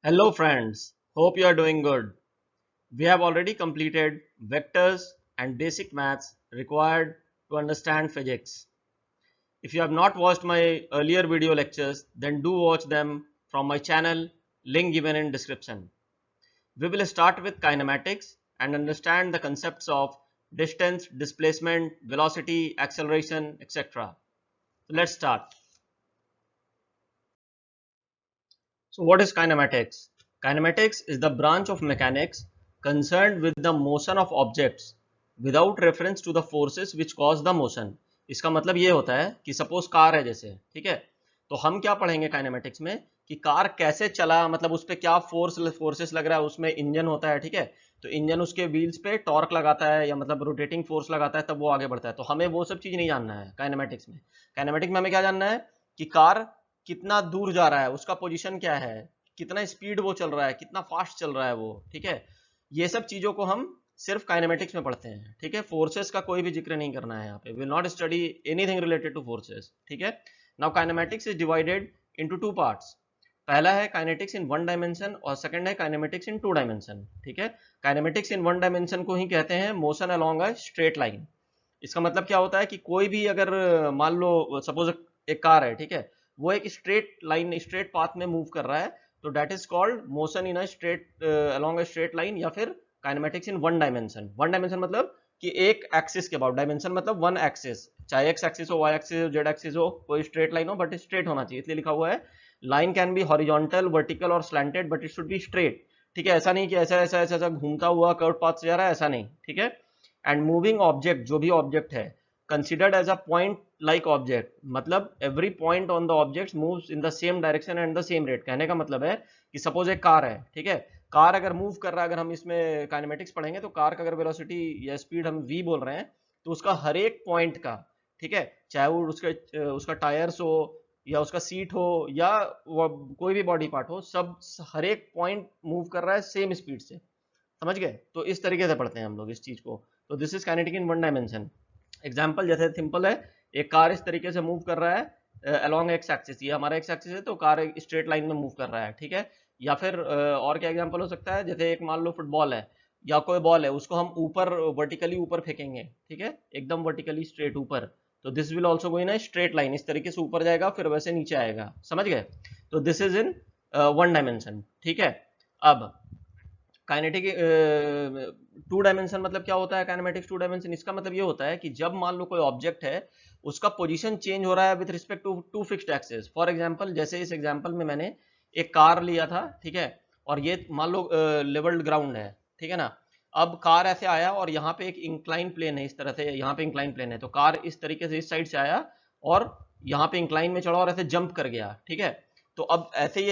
Hello friends, hope you are doing good. We have already completed vectors and basic maths required to understand physics. If you have not watched my earlier video lectures, then do watch them from my channel, link given in description. We will start with kinematics and understand the concepts of distance, displacement, velocity, acceleration, etc. So let's start. So what is kinematics? Kinematics is the branch of mechanics concerned with the motion of objects without reference to the forces which cause the motion. इसका मतलब ये होता है कि suppose car है जैसे, ठीक है, तो हम क्या पढ़ेंगे काइनेमेटिक्स में कि कार कैसे चला, मतलब उस पर क्या फोर्सेस लग रहा है, उसमें इंजन होता है, ठीक है, तो इंजन उसके व्हील्स पे टॉर्क लगाता है या मतलब रोटेटिंग फोर्स लगाता है तब वो आगे बढ़ता है। तो हमें वो सब चीज नहीं जानना है काइनेमेटिक्स में। काइनेमेटिक्स में हमें क्या जानना है कि कार कितना दूर जा रहा है, उसका पोजीशन क्या है, कितना स्पीड वो चल रहा है, कितना फास्ट चल रहा है वो, ठीक है। ये सब चीजों को हम सिर्फ काइनेमेटिक्स में पढ़ते हैं, ठीक है। फोर्सेस का कोई भी जिक्र नहीं करना है यहाँ पे, will not study anything related two forces, ठीक है। Now kinematics is divided into two parts. पहला है काइनेटिक्स इन वन डायमेंशन और सेकंड है काइनेमेटिक्स इन टू डायमेंशन, ठीक है। काइनेमेटिक्स इन वन डायमेंशन को ही कहते हैं motion along a straight line. इसका मतलब क्या होता है कि कोई भी अगर मान लो सपोज एक कार है, ठीक है, वो एक स्ट्रेट लाइन स्ट्रेट पाथ में मूव कर रहा है, तो that is called motion in a straight along a straight line, या फिर kinematics in one dimension. One dimension मतलब कि एक एक्सिस के अबाउट, डायमेंशन मतलब वन एक्सिस, चाहे एक्स एक्सिस हो, वाई एक्सिस हो, जेड एक्सिस हो, कोई स्ट्रेट लाइन हो बट स्ट्रेट होना चाहिए, इसलिए लिखा हुआ है line can be horizontal, vertical और slanted but it should be straight, ठीक है। ऐसा नहीं कि ऐसा ऐसा ऐसा ऐसा घूमता हुआ कर्व पाथ से जा रहा है, ऐसा नहीं, ठीक है। एंड मूविंग ऑब्जेक्ट, जो भी ऑब्जेक्ट है, considered as a point like object, मतलब every point on the object moves in the same direction and the same rate. कहने का मतलब है कि सपोज एक कार है, ठीक है, कार अगर मूव कर रहा है, अगर हम इसमें काइनेमेटिक्स पढ़ेंगे तो कार का अगर वेलोसिटी या स्पीड हम v बोल रहे हैं, तो उसका हर एक पॉइंट का, ठीक है, चाहे वो उसका टायर्स हो या उसका सीट हो या कोई भी बॉडी पार्ट हो, सब हर एक पॉइंट मूव कर रहा है सेम स्पीड से। समझ गए? तो इस तरीके से पढ़ते हैं हम लोग इस चीज को। तो this is kinetic in one dimension. Example जैसे सिंपल है, एक कार इस तरीके से मूव कर रहा है अलोंग एक्स एक्सिस, ये हमारा एक्स एक्सिस है, तो कार एक स्ट्रेट लाइन में मूव कर रहा है, ठीक है। या फिर और क्या एग्जांपल हो सकता है, जैसे एक मान लो फुटबॉल है या कोई बॉल है, उसको हम ऊपर वर्टिकली ऊपर फेंकेंगे, ठीक है, एकदम वर्टिकली स्ट्रेट ऊपर, तो this will also go in a straight line, इस तरीके से ऊपर जाएगा फिर वैसे नीचे आएगा। समझ गए? तो this is in one dimension, ठीक है। अब काइनेटिक टू डायमेंशन मतलब क्या होता है? काइनेमेटिक्स टू डायमेंशन, इसका मतलब ये होता है कि जब मान लो कोई ऑब्जेक्ट है, उसका पोजीशन चेंज हो रहा है with respect to two fixed axis. For example, जैसे इस एग्जांपल में मैंने एक कार लिया था, ठीक है, और ये मान लो लेवल्ड ग्राउंड है, ठीक है ना। अब कार ऐसे आया और यहाँ पे एक इंक्लाइन प्लेन है, इस तरह से यहाँ पे इंक्लाइन प्लेन है, तो कार इस तरीके से इस साइड से आया और यहाँ पे इंक्लाइन में चढ़ा और ऐसे जंप कर गया, ठीक है। तो अब ऐसे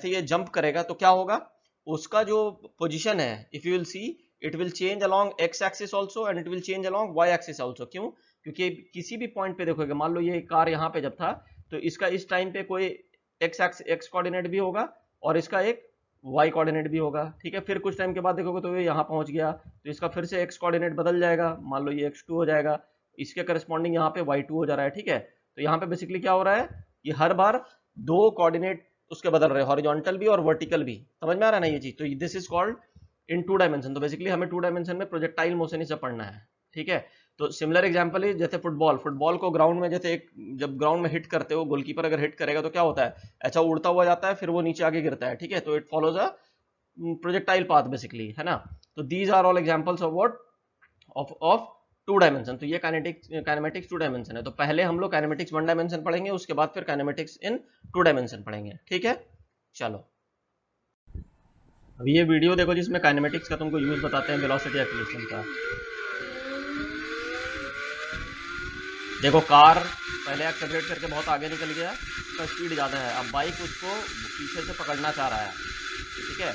ये जंप करेगा तो क्या होगा, उसका जो पोजीशन है, if you will see, it will change along x axis also and it will change along y axis also. क्यों? क्योंकि किसी भी पॉइंट पे देखोगे, मान लो ये कार यहाँ पे जब था, तो इसका इस टाइम पे कोई एक्स कोऑर्डिनेट भी होगा और इसका एक वाई कोऑर्डिनेट भी होगा, ठीक है। फिर कुछ टाइम के बाद देखोगे तो ये यहाँ पहुंच गया, तो इसका फिर से एक्स कोऑर्डिनेट बदल जाएगा, मान लो ये x2 हो जाएगा, इसके करस्पॉन्डिंग यहाँ पे y2 हो जा रहा है, ठीक है। तो यहाँ पे बेसिकली क्या हो रहा है, ये हर बार दो कोऑर्डिनेट उसके बदल रहे हैं, हॉरिजॉन्टल भी और वर्टिकल भी। समझ में आ रहा है ना ये चीज? तो this is called in two dimension. तो बेसिकली हमें टू डायमेंशन में प्रोजेक्टाइल मोशन ही सब पढ़ना है, ठीक है। तो सिमिलर एग्जांपल है जैसे फुटबॉल, फुटबॉल को ग्राउंड में जैसे एक, जब ग्राउंड में हिट करते हो, गोलकीपर अगर हिट करेगा तो क्या होता है, ऐसा उड़ता हुआ जाता है फिर वो नीचे आगे गिरता है, ठीक है। तो it follows a projectile path basically, है ना। तो these are all examples of what, of two dimension. तो ये काइनेमेटिक्स टू डायमेंशन है। तो पहले हम लोग काइनेमेटिक्स वन डायमेंशन पढ़ेंगे, उसके बाद फिर काइनेमेटिक्स इन टू डायमेंशन पढ़ेंगे, ठीक है। चलो, अब ये वीडियो देखो जिसमें काइनेमेटिक्स का तुमको यूज बताते हैं वेलोसिटी एक्सेलरेशन का। देखो, कार पहले एक्सेलरेट करके बहुत आगे निकल गया, उसका स्पीड ज़्यादा है, अब बाइक उसको पीछे से पकड़ना चाह रहा है, ठीक है।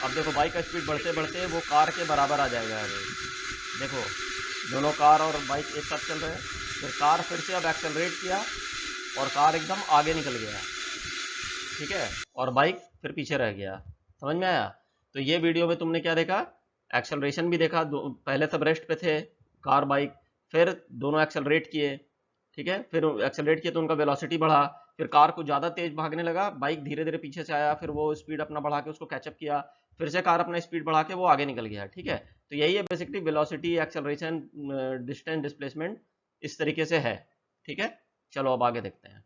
अब देखो बाइक का स्पीड बढ़ते बढ़ते वो कार के बराबर आ जाएगा। अरे देखो, दोनों कार और बाइक एक साथ चल रहे हैं, फिर कार फिर से अब एक्सेलरेट किया और कार एकदम आगे निकल गया, ठीक है, और बाइक फिर पीछे रह गया। समझ में आया? तो ये वीडियो में तुमने क्या देखा, एक्सेलरेशन भी देखा, पहले सब रेस्ट पे थे कार बाइक, फिर दोनों एक्सेलरेट किए, ठीक है, फिर एक्सेलरेट किए तो उनका वेलोसिटी बढ़ा, फिर कार को ज्यादा तेज भागने लगा, बाइक धीरे धीरे पीछे से आया, फिर वो स्पीड अपना बढ़ा के उसको कैचअप किया, फिर से कार अपना स्पीड बढ़ा के वो आगे निकल गया, ठीक है। तो यही है basically velocity, acceleration, distance, displacement, इस तरीके से है, ठीक है। चलो अब आगे देखते हैं।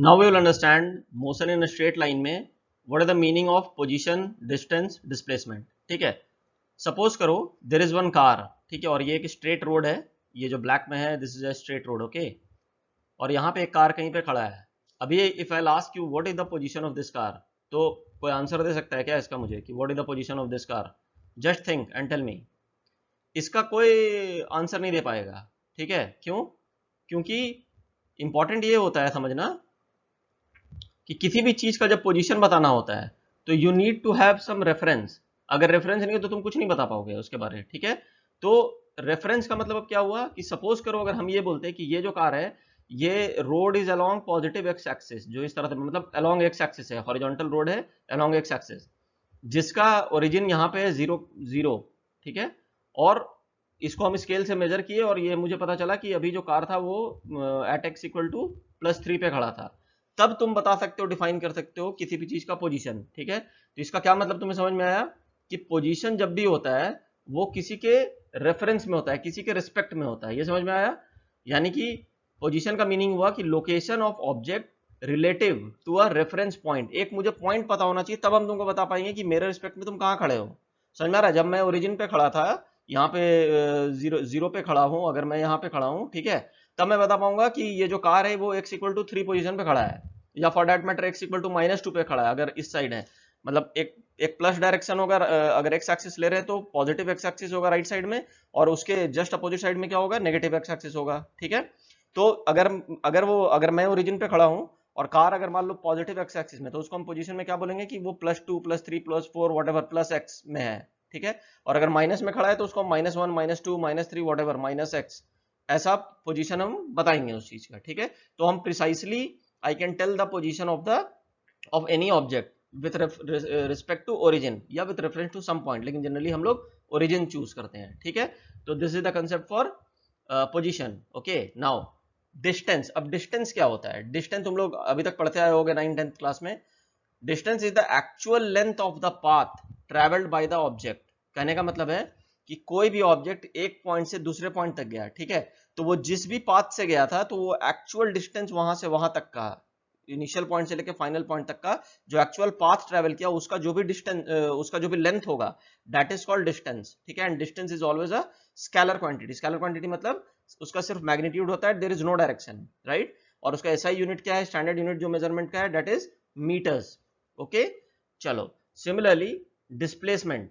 Now we will understand motion in straight line में what is the meaning of position, distance, displacement, ठीक है। सपोज करो देयर इज वन कार, ठीक है, और ये एक स्ट्रेट रोड है, ये जो ब्लैक में है this is a straight road, okay. और यहाँ पे एक कार कहीं पे खड़ा है। अभी if I ask you what is the position of this car, तो कोई आंसर दे सकता है क्या इसका मुझे कि what is the position of this car? Just think and tell me. इसका कोई आंसर नहीं दे पाएगा, ठीक है। क्यों? क्योंकि इंपॉर्टेंट ये होता है समझना कि किसी भी चीज का जब पोजीशन बताना होता है तो you need to have some reference. अगर रेफरेंस नहीं है तो तुम कुछ नहीं बता पाओगे उसके बारे में, ठीक है। तो रेफरेंस का मतलब अब क्या हुआ कि सपोज करो अगर हम ये बोलते हैं कि ये जो कार है ये road is along positive x axis, जो इस तरह से मतलब अलोंग एक्स एक्सिस है, हॉरिजॉन्टल रोड है अलोंग एक्स एक्सिस, जिसका ओरिजिन यहाँ पे है 0 0, ठीक है। और इसको हम स्केल से मेजर किए और ये मुझे पता चला कि अभी जो कार था वो एट एक्स इक्वल टू +3 पे खड़ा था। तब तुम बता सकते हो, डिफाइन कर सकते हो किसी भी चीज का पोजीशन, ठीक है। तो इसका क्या मतलब तुम्हें समझ में आया कि पोजीशन जब भी होता है वो किसी के रेफरेंस में होता है, किसी के रिस्पेक्ट में होता है, ये समझ में आया। यानी कि पोजीशन का मीनिंग हुआ कि location of object relative to a reference point. एक मुझे पॉइंट पता होना चाहिए तब हम तुमको बता पाएंगे कि मेरे रिस्पेक्ट में तुम कहाँ खड़े हो। समझ में आ रहा है? जब मैं ओरिजिन पे खड़ा था, यहाँ पे 0 पे खड़ा हूँ, अगर मैं यहाँ पे खड़ा हूँ, ठीक है, तब मैं बता पाऊंगा कि ये जो कार है वो x इक्वल टू 3 पोजिशन पे खड़ा है, या for that matter x equal to -2 पे खड़ा है अगर इस साइड है। मतलब एक प्लस डायरेक्शन होगा, अगर एक्स एक्सिस ले रहे हैं तो पॉजिटिव एक्स एक्सिस होगा राइट साइड में, और उसके जस्ट अपोजिट साइड में क्या होगा, नेगेटिव एक्स एक्सिस होगा, ठीक है। तो अगर मैं ओरिजिन पे खड़ा हूँ और कार अगर मान लो पॉजिटिव एक्स एक्सिस में, तो उसको हम पोजीशन में क्या बोलेंगे कि वो +2 +3 +4 वॉटेवर +x में है, ठीक है। और अगर माइनस में खड़ा है तो उसको -1 -2 -3 वॉटेवर -x, ऐसा पोजीशन हम बताएंगे उस चीज का, ठीक है। तो हम precisely I can tell the position of any object with respect to origin या with reference to some point, लेकिन जनरली हम लोग ओरिजिन चूज करते हैं, ठीक है। तो this is the concept for position, okay. Now distance. अब डिस्टेंस क्या होता है? डिस्टेंस तुम लोग अभी तक पढ़ते आए होगे 9th-10th क्लास में। Distance is the actual length of the path travelled by the object. कहने का मतलब है कि कोई भी ऑब्जेक्ट एक पॉइंट से दूसरे पॉइंट तक गया, ठीक है, तो वो जिस भी पाथ से गया था तो वो एक्चुअल डिस्टेंस वहां से वहां तक का, इनिशियल पॉइंट से लेकर फाइनल पॉइंट तक का जो एक्चुअल पाथ ट्रेवल किया, उसका जो भी डिस्टेंस, उसका जो भी लेंथ होगा, दैट इज कॉल्ड डिस्टेंस, ठीक है। And distance is always a scalar quantity. Scalar quantity मतलब उसका सिर्फ मैग्नीट्यूड होता है, there is no direction, right. और उसका एसआई यूनिट क्या है, स्टैंडर्ड यूनिट जो मेजरमेंट का है, दैट इज मीटर्स, ओके। चलो सिमिलरली डिस्प्लेसमेंट।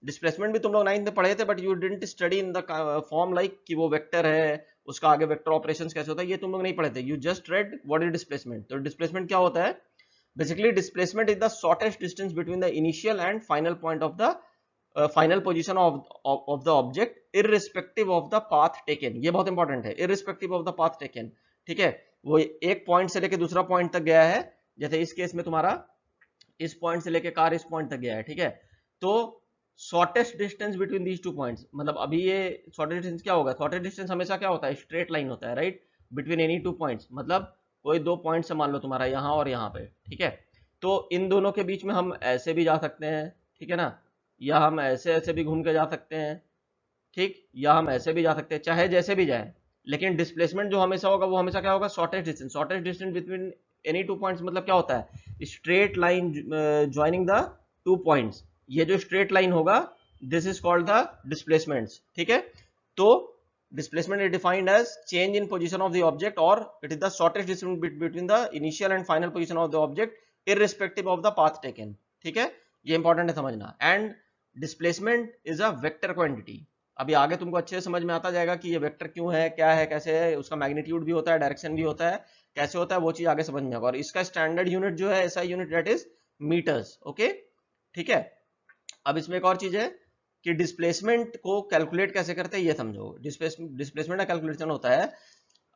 डिस्प्लेसमेंट भी तुम लोग 9th में पढ़े थे, but you didn't study in the form like कि वो वेक्टर है, उसका आगे वेक्टर ऑपरेशंस कैसे होता है, ये तुम लोग नहीं पढ़े थे। You just red what is displacement. तो डिस्प्लेसमेंट क्या होता है? Basically displacement is the shortest distance between the initial and final point of the final position of the object irrespective of the path taken. ये बहुत important है, irrespective of the path taken, ठीक है। वो एक पॉइंट से लेके दूसरा पॉइंट तक गया है, जैसे इस केस में तुम्हारा इस पॉइंट से लेके कार इस पॉइंट तक गया है, ठीक है। तो shortest distance between these 2 points, मतलब अभी ये शॉर्टेस्ट डिस्टेंस क्या होगा? शॉर्टेस्ट डिस्टेंस हमेशा क्या होता है? स्ट्रेट लाइन होता है, राइट, बिटवीन एनी 2 पॉइंट्स। मतलब कोई 2 पॉइंट से मान लो तुम्हारा यहाँ और यहाँ पे, ठीक है। तो इन दोनों के बीच में हम ऐसे भी जा सकते हैं, ठीक है ना, या हम ऐसे ऐसे भी घूम के जा सकते हैं, ठीक, या हम ऐसे भी जा सकते हैं, चाहे जैसे भी जाए। लेकिन डिस्प्लेसमेंट जो हमेशा होगा वो हमेशा क्या होगा? Shortest distance. Shortest distance between any 2 points मतलब क्या होता है? Straight line joining the 2 points. ये जो स्ट्रेट लाइन होगा this is called the displacements, ठीक है। तो displacement is defined as change in position of the object, और it is the shortest distance between the initial and final position of the object irrespective of the path taken, ठीक है। ये important है समझना। And displacement is a vector quantity. अभी आगे तुमको अच्छे से समझ में आता जाएगा कि ये वेक्टर क्यों है, क्या है, कैसे है, उसका मैग्नीट्यूड भी होता है, डायरेक्शन भी होता है, कैसे होता है, वो चीज आगे समझ में आएगा। और इसका स्टैंडर्ड यूनिट जो है, SI unit, that is metres, okay, ठीक है। अब इसमें एक और चीज है कि डिस्प्लेसमेंट को कैलकुलेट कैसे करते हैं ये समझो। डिस्प्लेसमेंट का कैलकुलेशन होता है,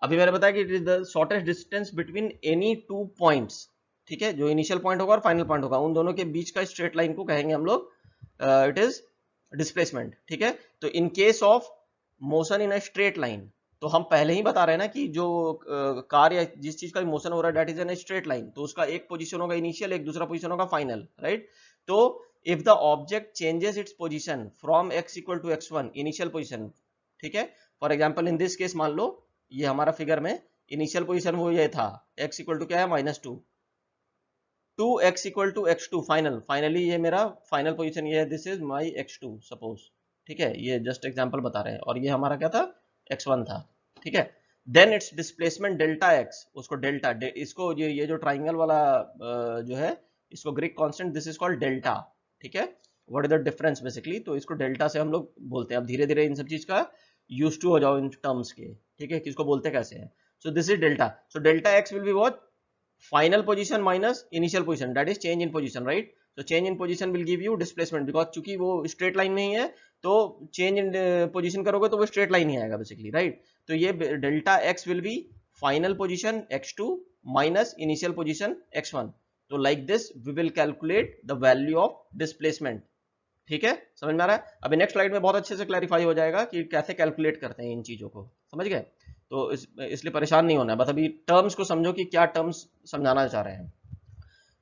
अभी मैंने बताया कि it is the shortest distance between any 2 points, ठीक है। जो इनिशियल पॉइंट होगा और फाइनल पॉइंट होगा, उन दोनों के बीच का स्ट्रेट लाइन को कहेंगे हम लोग इट इज डिस्प्लेसमेंट, ठीक है। तो in case of motion in a straight line, तो हम पहले ही बता रहे हैं ना कि जो कार या जिस चीज का मोशन हो रहा है that is an straight line, तो उसका एक पोजीशन होगा इनिशियल, एक दूसरा पोजीशन होगा फाइनल, राइट। तो if the object changes its position from x equal to x1 initial position, ठीक है, for example in this case मान लो ये हमारा फिगर में इनिशियल पोजीशन वो ये था x इक्वल टू क्या है -2 to x equal to x2 final, finally ये मेरा फाइनल पोजीशन ये है, this is my x2 suppose, ठीक है, ये जस्ट एग्जांपल बता रहे हैं, और ये हमारा क्या था x1 था, ठीक है। Then it's displacement delta x, उसको डेल्टा इसको ये जो ट्राइंगल वाला जो है इसको Greek constant, this is called delta, ठीक है। What is the difference basically, तो इसको डेल्टा से हम लोग बोलते हैं। अब धीरे धीरे इन सब चीज का यूज टू हो जाओ इन टर्म्स के, ठीक है, किसको बोलते कैसे हैं। सो this is delta, so delta x will be what, final position minus initial position, that is change in position, right? So change in position will give you displacement, because चूंकि वो straight line में ही है तो change in position करोगे तो वो straight line ही आएगा basically, right? तो ये delta x will be final position x2 minus initial position x1, तो like this we will calculate the value of displacement, ठीक है, समझ में आ रहा है। अभी नेक्स्ट स्लाइड में बहुत अच्छे से क्लैरिफाई हो जाएगा कि कैसे कैलकुलेट करते हैं इन चीजों को, समझ गए। तो इसलिए परेशान नहीं होना है, बस अभी टर्म्स को समझो कि क्या टर्म्स समझाना चाह रहे हैं।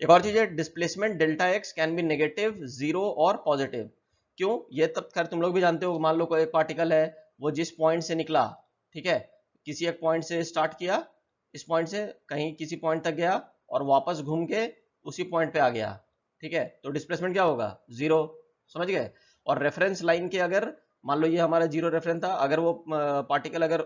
एक और चीज है, displacement delta x can be negative, zero और पॉजिटिव। क्यों, ये तब खैर तुम लोग भी जानते हो, मान लो कोई एक पार्टिकल है, वो जिस पॉइंट से निकला, ठीक है, किसी एक पॉइंट से स्टार्ट किया, इस पॉइंट से कहीं किसी पॉइंट तक गया और वापस घूम के उसी पॉइंट पे आ गया, ठीक है, तो डिस्प्लेसमेंट क्या होगा, जीरो, समझ गए। और रेफरेंस लाइन के अगर मान लो ये हमारा जीरो रेफरेंस था, अगर वो पार्टिकल अगर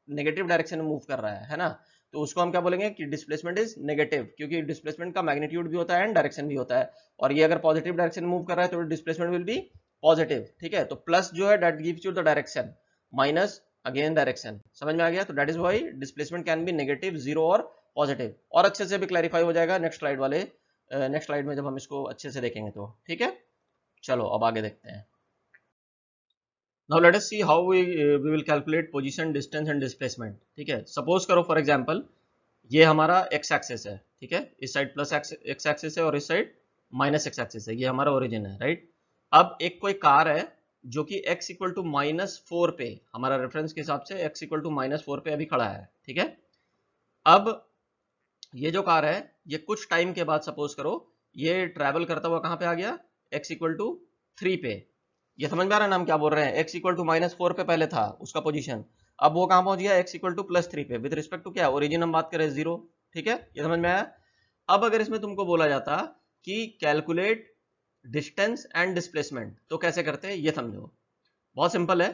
नेगेटिव डायरेक्शन में मूव कर रहा है ना, तो उसको हम क्या बोलेंगे कि डिस्प्लेसमेंट इज नेगेटिव, क्योंकि डिस्प्लेसमेंट का मैग्नीट्यूड भी होता है एंड डायरेक्शन भी होता है, और ये अगर पॉजिटिव डायरेक्शन में मूव कर रहा है तो डिस्प्लेसमेंट विल बी पॉजिटिव, ठीक है। तो प्लस जो है that gives you the direction, minus again direction, समझ में आ गया। तो that is why displacement can be negative, zero और पॉजिटिव, और अच्छे से भी क्लैरिफाई हो जाएगा नेक्स्ट स्लाइड में जब हम इसको अच्छे से देखेंगे तो, ठीक है। चलो अब आगे देखते हैं। Now let us see how we will calculate position, distance and displacement, ठीक है। सपोज करो फॉर एग्जांपल ये हमारा x एक्सिस है, ठीक है, इस साइड प्लस x एक्सिस है और इस साइड माइनस x एक्सिस है, ये हमारा ओरिजिन है, राइट। अब एक कोई कार है जो कि x इक्वल टू -4 पे, हमारा रेफरेंस के हिसाब से x इक्वल टू -4 पे अभी खड़ा है, ठीक है। अब ये जो कार है ये कुछ टाइम के बाद सपोज करो ये ट्रैवल करता हुआ कहाँ पे आ गया, x इक्वल टू 3 पे, ये समझ में आ रहा है नाम क्या बोल रहे हैं, x इक्वल टू -4 पे पहले था उसका पोजीशन, अब वो कहाँ पहुंच गया, x इक्वल टू +3 पे, विद रिस्पेक्ट टू क्या, ओरिजिन हम बात करें 0, ठीक है, ये समझ में आया। अब अगर इसमें तुमको बोला जाता कि कैलकुलेट डिस्टेंस एंड डिस्प्लेसमेंट, तो कैसे करते हैं ये समझो, बहुत सिंपल है।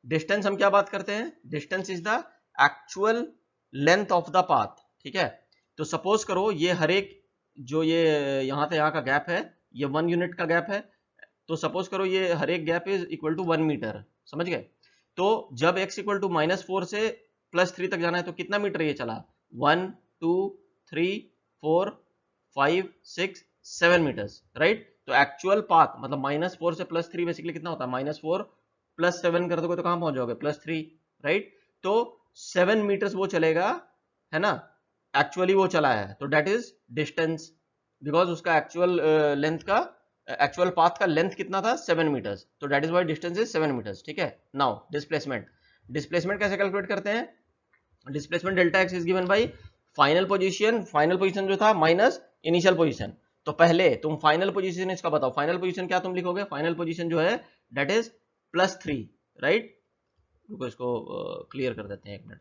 डिस्टेंस हम क्या बात करते हैं, distance is the actual length of the path, ठीक है। तो सपोज करो ये हर एक जो ये यहाँ से यहाँ का गैप है ये 1 यूनिट का गैप है, तो सपोज करो ये हर एक gap is equal to 1 metre, समझ गए। तो जब x इक्वल टू -4 से +3 तक जाना है तो कितना मीटर ये चला, 1 2 3 4 5 6 7 मीटर्स, राइट। तो एक्चुअल पाथ मतलब -4 से +3 बेसिकली कितना होता है, -4 + 7 कर दोगे तो कहाँ पहुंच जाओगे, +3, राइट। तो 7 मीटर्स वो चलेगा, है ना, एक्चुअली वो चला है, तो डेट इज डिस्टेंस, बिकॉज उसका एक्चुअल लेंथ का एक्चुअल पाथ का लेंथ कितना था, 7 मीटर्स, तो that is why distance is 7 metres, ठीक है। नाउ डिस्प्लेसमेंट, डिस्प्लेसमेंट कैसे कैलकुलेट करते हैं, displacement delta x is given by final position जो था माइनस इनिशियल पोजीशन। तो पहले तुम फाइनल पोजीशन इसका बताओ, फाइनल पोजीशन क्या तुम लिखोगे, फाइनल पोजीशन जो है दैट इज +3, राइट। रुको इसको क्लियर कर देते हैं एक मिनट।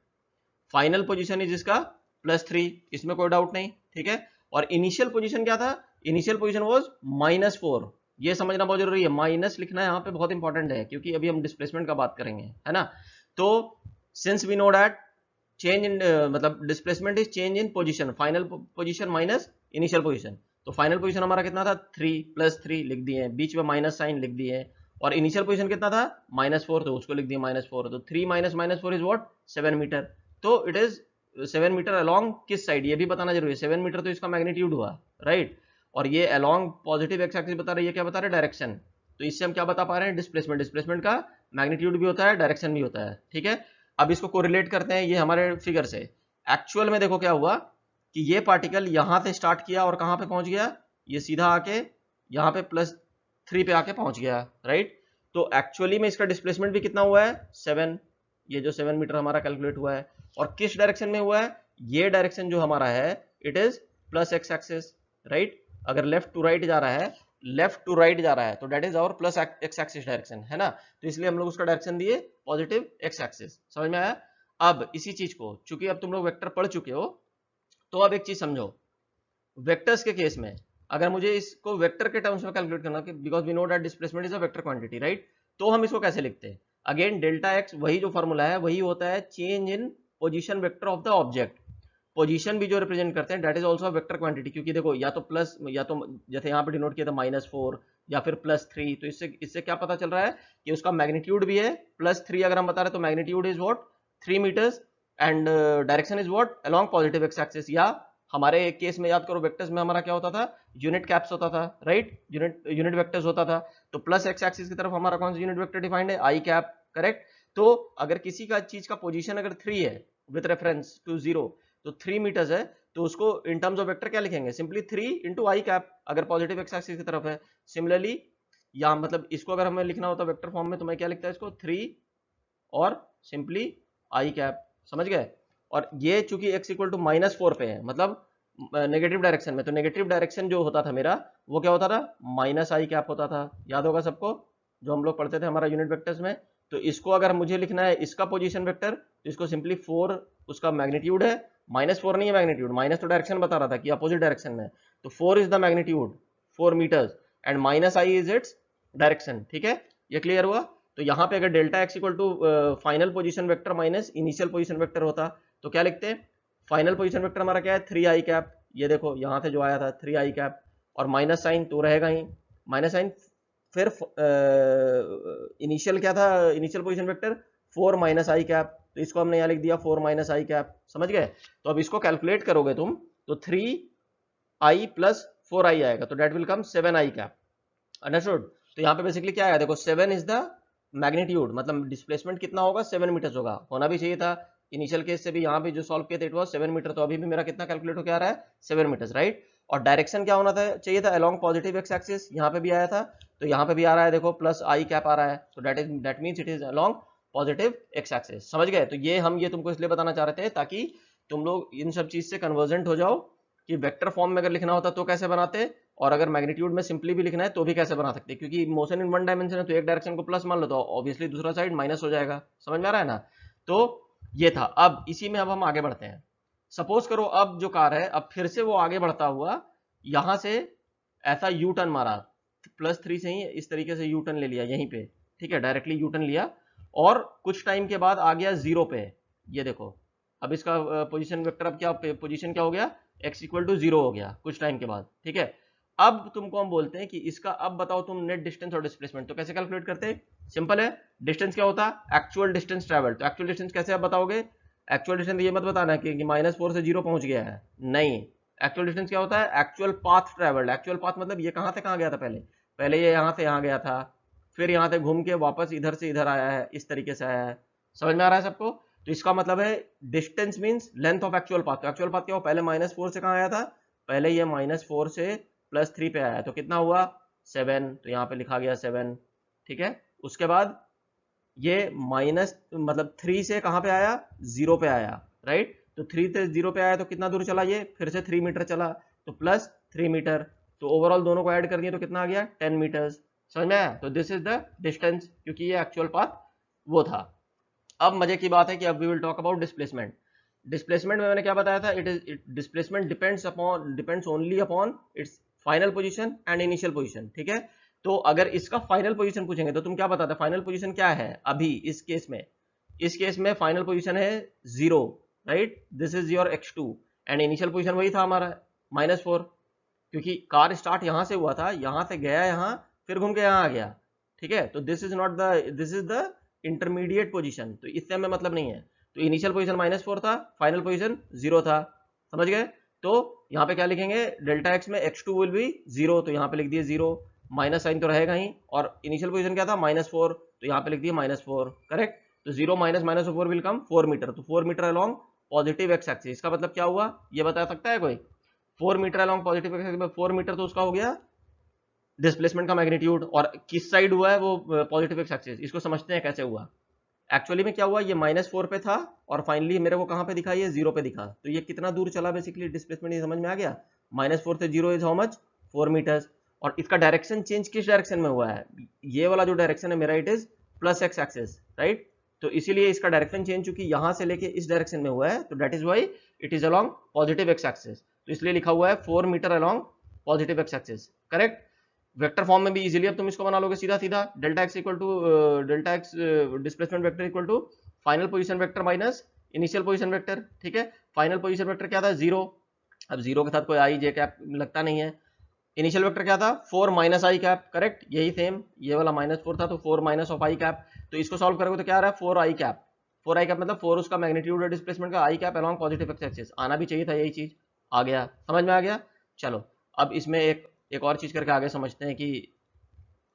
फाइनल पोजीशन इज इसका +3, इसमें कोई डाउट नहीं, ठीक है। और इनिशियल पोजीशन क्या था, इनिशियल पोजीशन वाज -4, ये समझना बहुत जरूरी है, माइनस लिखना यहाँ पे बहुत इंपॉर्टेंट है क्योंकि अभी हम डिस्प्लेसमेंट का बात करेंगे, है ना। तो since we know that change in मतलब displacement is change in position, final position minus initial position, तो फाइनल पोजीशन हमारा कितना था 3 +3 लिख दिए, बीच में माइनस साइन लिख दिए, और इनिशियल पोजीशन कितना था -4, तो उसको लिख दिए -4, तो 3 - -4 इज व्हाट, 7 मीटर। तो इट इज 7 मीटर अलोंग किस साइड, ये भी बताना जरूरी है, 7 मीटर तो इसका मैग्नीट्यूड हुआ, राइट। और ये अलोंग पॉजिटिव एक्स एक्सिस बता रहा है, ये क्या बता रहा है, डायरेक्शन। तो इससे हम क्या बता पा रहे हैं, डिस्प्लेसमेंट, डिस्प्लेसमेंट का मैग्नीट्यूड भी होता है, डायरेक्शन भी होता है, ठीक है। अब इसको कोरिलेट करते हैं ये हमारे फिगर से, एक्चुअल में देखो क्या हुआ कि ये पार्टिकल यहां से स्टार्ट किया और कहां पे पहुंच गया, ये सीधा आके यहाँ पे +3 पे आके पहुंच गया, राइट। तो एक्चुअली में इसका डिस्प्लेसमेंट भी कितना हुआ है, 7, ये जो 7 मीटर हमारा कैलकुलेट हुआ है, और किस डायरेक्शन में हुआ है, ये डायरेक्शन जो हमारा है it is plus x axis, right. अगर लेफ्ट टू राइट जा रहा है, लेफ्ट टू राइट जा रहा है तो that is our plus x axis direction, है ना। तो इसलिए हम लोग उसका डायरेक्शन दिए पॉजिटिव एक्स एक्सिस। समझ में आया। अब इसी चीज को, चूंकि अब तुम लोग वेक्टर पढ़ चुके हो, तो अब एक चीज समझो, वेक्टर्स के केस में अगर मुझे इसको वेक्टर के टर्म्स में कैलकुलेट करना, because we know that displacement is a vector quantity, right. तो हम इसको कैसे लिखते हैं, अगेन डेल्टा एक्स वही जो फॉर्मूला है वही होता है, change in position vector of the object. Position भी जो रिप्रेजेंट करते हैं that is also vector quantity, क्योंकि देखो या तो प्लस, या तो जैसे यहाँ पे डिनोट किया था -4 या फिर +3, तो इससे क्या पता चल रहा है कि उसका मैग्नीट्यूड भी है +3। अगर हम बता रहे तो magnitude is what 3 metres and direction is what along positive x axis. या हमारे केस में याद करो वेक्टर्स में हमारा क्या होता था, यूनिट कैप्स होता था, राइट, यूनिट वेक्टर्स होता था। तो प्लस एक्स एक्सिस की तरफ हमारा कौन सा यूनिट वेक्टर डिफाइंड है, आई कैप, करेक्ट। तो अगर किसी का चीज का पोजीशन अगर 3 है विद रेफरेंस टू 0, तो 3 मीटर्स है, तो उसको इन टर्म्स ऑफ वेक्टर क्या लिखेंगे, सिंपली 3 इंटू आई कैप, अगर पॉजिटिव एक्स एक्सिस की तरफ है। सिमिलरली यहाँ मतलब इसको अगर हमें लिखना होता वेक्टर फॉर्म में, तो मैं क्या लिखता है इसको 3 और सिंपली आई कैप, समझ गए। और ये चूंकि x इक्वल टू -4 पे है, मतलब नेगेटिव डायरेक्शन में, तो नेगेटिव डायरेक्शन जो होता था मेरा वो क्या होता था, माइनस आई कैप होता था। याद होगा सबको, जो हम लोग पढ़ते थे हमारा यूनिट वेक्टर्स में। तो इसको अगर मुझे लिखना है इसका पोजीशन वेक्टर, तो इसको सिंपली 4 उसका मैग्नीट्यूड है, -4 नहीं है मैग्नीट्यूड, माइनस तो डायरेक्शन बता रहा था कि अपोजिट डायरेक्शन में, तो 4 is the magnitude 4 metres and minus i is its direction. ठीक है, ये क्लियर हुआ। तो यहाँ पे अगर delta x equal to final position vector minus initial position vector होता, तो क्या लिखते हैं, फाइनल पोजीशन वेक्टर हमारा क्या है 3 आई कैप, ये देखो यहाँ से जो आया था 3 आई कैप, और माइनस साइन तो रहेगा ही, माइनस साइन, फिर इनिशियल क्या था, initial position vector 4 minus i cap, तो इसको हमने यहाँ लिख दिया 4 माइनस आई कैप, समझ गए। तो अब इसको कैलकुलेट करोगे तुम, तो 3 आई प्लस 4 आई आएगा, तो that will come 7 i cap, understood. तो यहाँ पे बेसिकली क्या आया, देखो 7 इज द मैग्नीट्यूड, मतलब डिस्प्लेसमेंट कितना होगा 7 मीटर्स होगा, होना भी चाहिए था इनिशियल केस से भी, यहाँ भी जो सॉल्व किया था इट वाज 7 मीटर, तो अभी भी मेरा कितना कैलकुलेट होकर आ रहा है 7 मीटर्स, राइट। और डायरेक्शन क्या होना था, चाहिए था अलोंग पॉजिटिव एक्स एक्सिस, यहाँ पे भी आया था, तो यहाँ पे भी आ रहा है देखो प्लस आई कैप आ रहा है, तो that means it is along positive x axis, समझ गए। तो ये तुमको इसलिए बताना चाह रहे थे ताकि तुम लोग इन सब चीज से कन्वर्जेंट हो जाओ कि वेक्टर फॉर्म में अगर लिखना होता तो कैसे बनाते, और अगर मैग्नीट्यूड में सिंपली भी लिखना है तो भी कैसे बना सकते, क्योंकि मोशन इन वन डायमेंशन है, तो एक डायरेक्शन को प्लस मान लो तो ऑब्वियसली दूसरा साइड माइनस हो जाएगा, समझ में आ रहा है ना। तो ये था। अब इसी में अब हम आगे बढ़ते हैं। सपोज करो अब जो कार है, अब फिर से वो आगे बढ़ता हुआ यहां से ऐसा यू टर्न मारा, +3 से ही इस तरीके से यू टर्न ले लिया यहीं पे, ठीक है, डायरेक्टली यू टर्न लिया, और कुछ टाइम के बाद आ गया 0 पे, ये देखो अब इसका पोजीशन वेक्टर, अब क्या पोजीशन क्या हो गया, x इक्वल टू 0 हो गया कुछ टाइम के बाद, ठीक है। अब तुमको हम बोलते हैं कि इसका अब बताओ तुम नेट डिस्टेंस और डिस्प्लेसमेंट, तो कैसे कैलकुलेट करते हैं, सिंपल है, डिस्टेंस क्या होता है, एक्चुअल डिस्टेंस ट्रेवल, तो एक्चुअल डिस्टेंस कैसे आप बताओगे, एक्चुअल डिस्टेंस ये मत बताना कि -4 से 0 पहुंच गया है, नहीं, एक्चुअल डिस्टेंस क्या होता है, actual path travelled. Actual path मतलब ये कहां से कहां गया था, पहले ये यहां से यहां गया था, फिर यहां से घूम के वापस इधर से इधर आया है, इस तरीके से आया है, समझ में आ रहा है सबको। तो इसका मतलब है distance means length of actual path. तो एक्चुअल पाथ क्या हो, पहले -4 से कहां आया था, पहले ये -4 से +3 पे आया, तो कितना हुआ 7, तो यहाँ पे लिखा गया 7, ठीक है। उसके बाद ये माइनस मतलब 3 से कहां पे आया, 0 पे आया, राइट। तो 3 से 0 पे आया तो कितना दूर चला, ये फिर से 3 मीटर चला, तो +3 मीटर, तो ओवरऑल दोनों को ऐड कर दिए तो कितना आ गया 10 मीटर्स, समझ में आया। तो दिस इज द डिस्टेंस, क्योंकि ये एक्चुअल पाथ वो था। अब मजे की बात है कि अब we will talk about displacement. Displacement में मैंने क्या बताया था, displacement depends only upon its final position and initial position, ठीक है। तो अगर इसका फाइनल पोजीशन पूछेंगे तो तुम क्या बताते, फाइनल पोजीशन क्या है अभी इस केस में फाइनल पोजीशन है 0, right, this is your x2, and initial position वही था हमारा -4, क्योंकि कार स्टार्ट यहां से हुआ था, यहां से गया यहां, फिर घूम के यहां आ गया, ठीक है। तो this is the intermediate position, तो इससे हमें मतलब नहीं है। तो इनिशियल पोजीशन -4 था, फाइनल पोजीशन 0 था, समझ गए। तो यहाँ पे क्या लिखेंगे, डेल्टा एक्स में x2 विल बी 0, तो यहाँ पे लिख दिए 0, माइनस साइन तो रहेगा ही, और इनिशियल पोजीशन क्या था -4, तो यहाँ पे लिख दिए -4, करेक्ट। तो 0 माइनस -4 विल कम 4 मीटर, तो 4 metre along positive x axis. इसका मतलब क्या हुआ, ये बता सकता है कोई, 4 metre along positive x axis में 4 मीटर तो उसका हो गया डिस्प्लेसमेंट का मैग्नीट्यूड, और किस साइड हुआ है वो पॉजिटिव एक्स एक्सिस, इसको समझते हैं कैसे हुआ। एक्चुअली में क्या हुआ, ये -4 पे था और फाइनली मेरे को कहाँ पे दिखा, ये 0 पे दिखा। तो ये कितना दूर चला बेसिकली डिस्प्लेसमेंट, ये समझ में आ गया। -4 से 0 इज हाउ मच, 4 मीटर्स। और इसका डायरेक्शन चेंज किस डायरेक्शन में हुआ है, ये वाला जो डायरेक्शन है मेरा, it is plus x axis, right. तो इसीलिए इसका डायरेक्शन चेंज चूंकि यहां से लेके इस डायरेक्शन में हुआ है, तो that is why it is along positive x axis. तो इसलिए लिखा हुआ है 4 metre along positive x axis, correct. Vector form में भी इजीली अब तुम इसको बना लोगे सीधा सीधा, delta x equal to delta x displacement vector equal to final position vector minus initial position vector, ठीक है। फाइनल पोजीशन वेक्टर क्या था, 0। अब 0 के साथ कोई आई जे कैप लगता नहीं है। इनिशियल वेक्टर क्या था, 4 माइनस आई कैप, करेक्ट। यही सेम, ये वाला -4 था तो 4 माइनस ऑफ आई कैप। तो इसको सॉल्व करोगे तो क्या आ रहा है, 4 आई कैप। 4 आई कैप मतलब 4 उसका मैग्नीट्यूड है डिस्प्लेसमेंट का, i cap along positive x axis. आना भी चाहिए था, यही चीज आ गया, समझ में आ गया। चलो अब इसमें एक और चीज करके आगे समझते हैं कि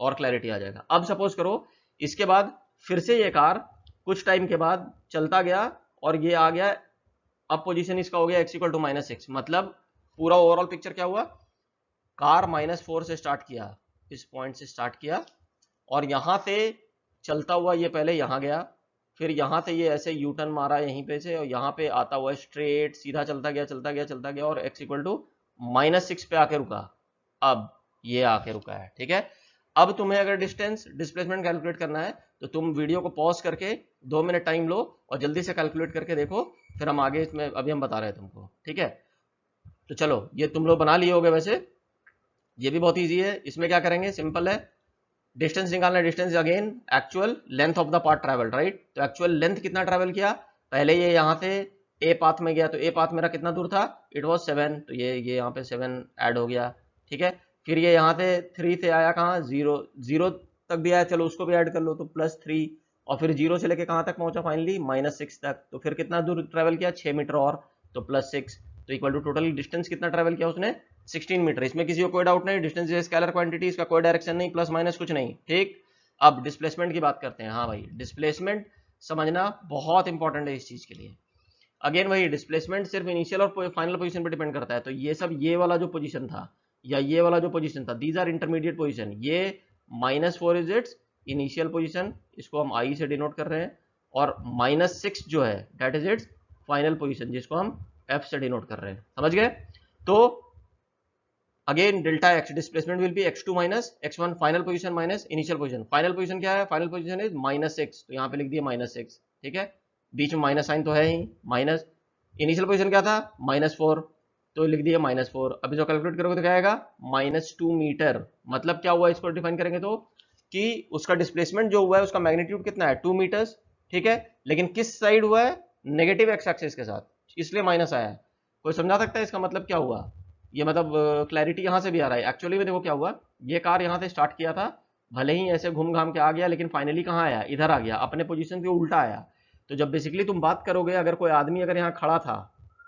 और क्लैरिटी आ जाएगा। अब सपोज करो इसके बाद फिर से ये कार कुछ टाइम के बाद चलता गया और ये आ गया, अब पोजीशन इसका हो गया x इक्वल टू -6। मतलब पूरा ओवरऑल पिक्चर क्या हुआ, कार -4 से स्टार्ट किया, इस पॉइंट से स्टार्ट किया और यहां से चलता हुआ ये पहले यहां गया, फिर यहां से ये ऐसे यू टर्न मारा यहीं पे से और यहां पे आता हुआ स्ट्रेट सीधा चलता गया चलता गया चलता गया और x इक्वल टू -6 पे आके रुका। अब ये आके रुका है, ठीक है। अब तुम्हें अगर डिस्टेंस डिस्प्लेसमेंट कैलकुलेट करना है तो तुम वीडियो को पॉज करके 2 मिनट टाइम लो और जल्दी से कैलकुलेट करके देखो, फिर हम आगे इसमें अभी हम बता रहे हैं तुमको, ठीक है। तो चलो ये तुम लोग बना लिए होगे, वैसे ये भी बहुत ईजी है। इसमें क्या करेंगे, सिंपल है, डिस्टेंस निकालना है। Distance again actual length of the path travel, right. तो एक्चुअल लेंथ कितना ट्रैवल किया, पहले ये यहाँ से ए पाथ में गया तो ए पाथ मेरा कितना दूर था, इट वाज 7, तो ये यहाँ पे 7 ऐड हो गया, ठीक है। फिर ये यहाँ से 3 से आया कहाँ, 0 तक भी आया, चलो उसको भी ऐड कर लो तो +3, और फिर 0 से लेके कहाँ तक पहुंचा फाइनली, -6 तक। तो फिर कितना दूर ट्रैवल किया, 6 मीटर और, तो +6, तो इक्वल टू टोटल डिस्टेंस कितना ट्रैवल किया उसने, 16 मीटर। इसमें किसी को कोई डाउट नहीं, डिस्टेंस इज स्केलर क्वांटिटी, इसका कोई डायरेक्शन नहीं, प्लस माइनस कुछ नहीं, ठीक। अब डिस्प्लेसमेंट की बात करते हैं। हाँ भाई, डिस्प्लेसमेंट समझना बहुत इंपॉर्टेंट है इस चीज के लिए। अगेन वही, डिस्प्लेसमेंट सिर्फ इनिशियल और फाइनल पोजीशन पे डिपेंड करता है। तो ये सब, ये वाला जो पोजीशन था या ये वाला जो पोजीशन था, दीज आर इंटरमीडिएट पोजीशन। ये -4 इज इट्स इनिशियल पोजीशन, इसको हम आई से डिनोट कर रहे हैं, और -6 जो है that is it's final position, जिसको हम एफ से डिनोट कर रहे हैं, समझ गए। तो again delta x displacement will be x2 minus x1 final position minus initial position. Final position क्या है, फाइनल पोजीशन इज -6, तो यहाँ पे लिख दिया -6, ठीक है। बीच में माइनस साइन तो है ही, माइनस। इनिशियल पोजीशन क्या था, -4, तो लिख दिया -4। अब इसको कैलकुलेट करोगे तो क्या आएगा, -2 मीटर। मतलब क्या हुआ, इसको डिफाइन करेंगे तो कि उसका डिस्प्लेसमेंट जो हुआ है उसका मैग्नीट्यूड कितना है, 2 मीटर्स, ठीक है। लेकिन किस साइड हुआ है, नेगेटिव एक्स एक्सिस के साथ, इसलिए माइनस आया है। कोई समझा सकता है इसका मतलब क्या हुआ, ये मतलब क्लैरिटी यहाँ से भी आ रहा है। एक्चुअली में देखो क्या हुआ, ये कार यहाँ से स्टार्ट किया था, भले ही ऐसे घूम घाम के आ गया, लेकिन फाइनली कहाँ आया, इधर आ गया, अपने पोजीशन के उल्टा आया। तो जब बेसिकली तुम बात करोगे, अगर कोई आदमी अगर यहाँ खड़ा था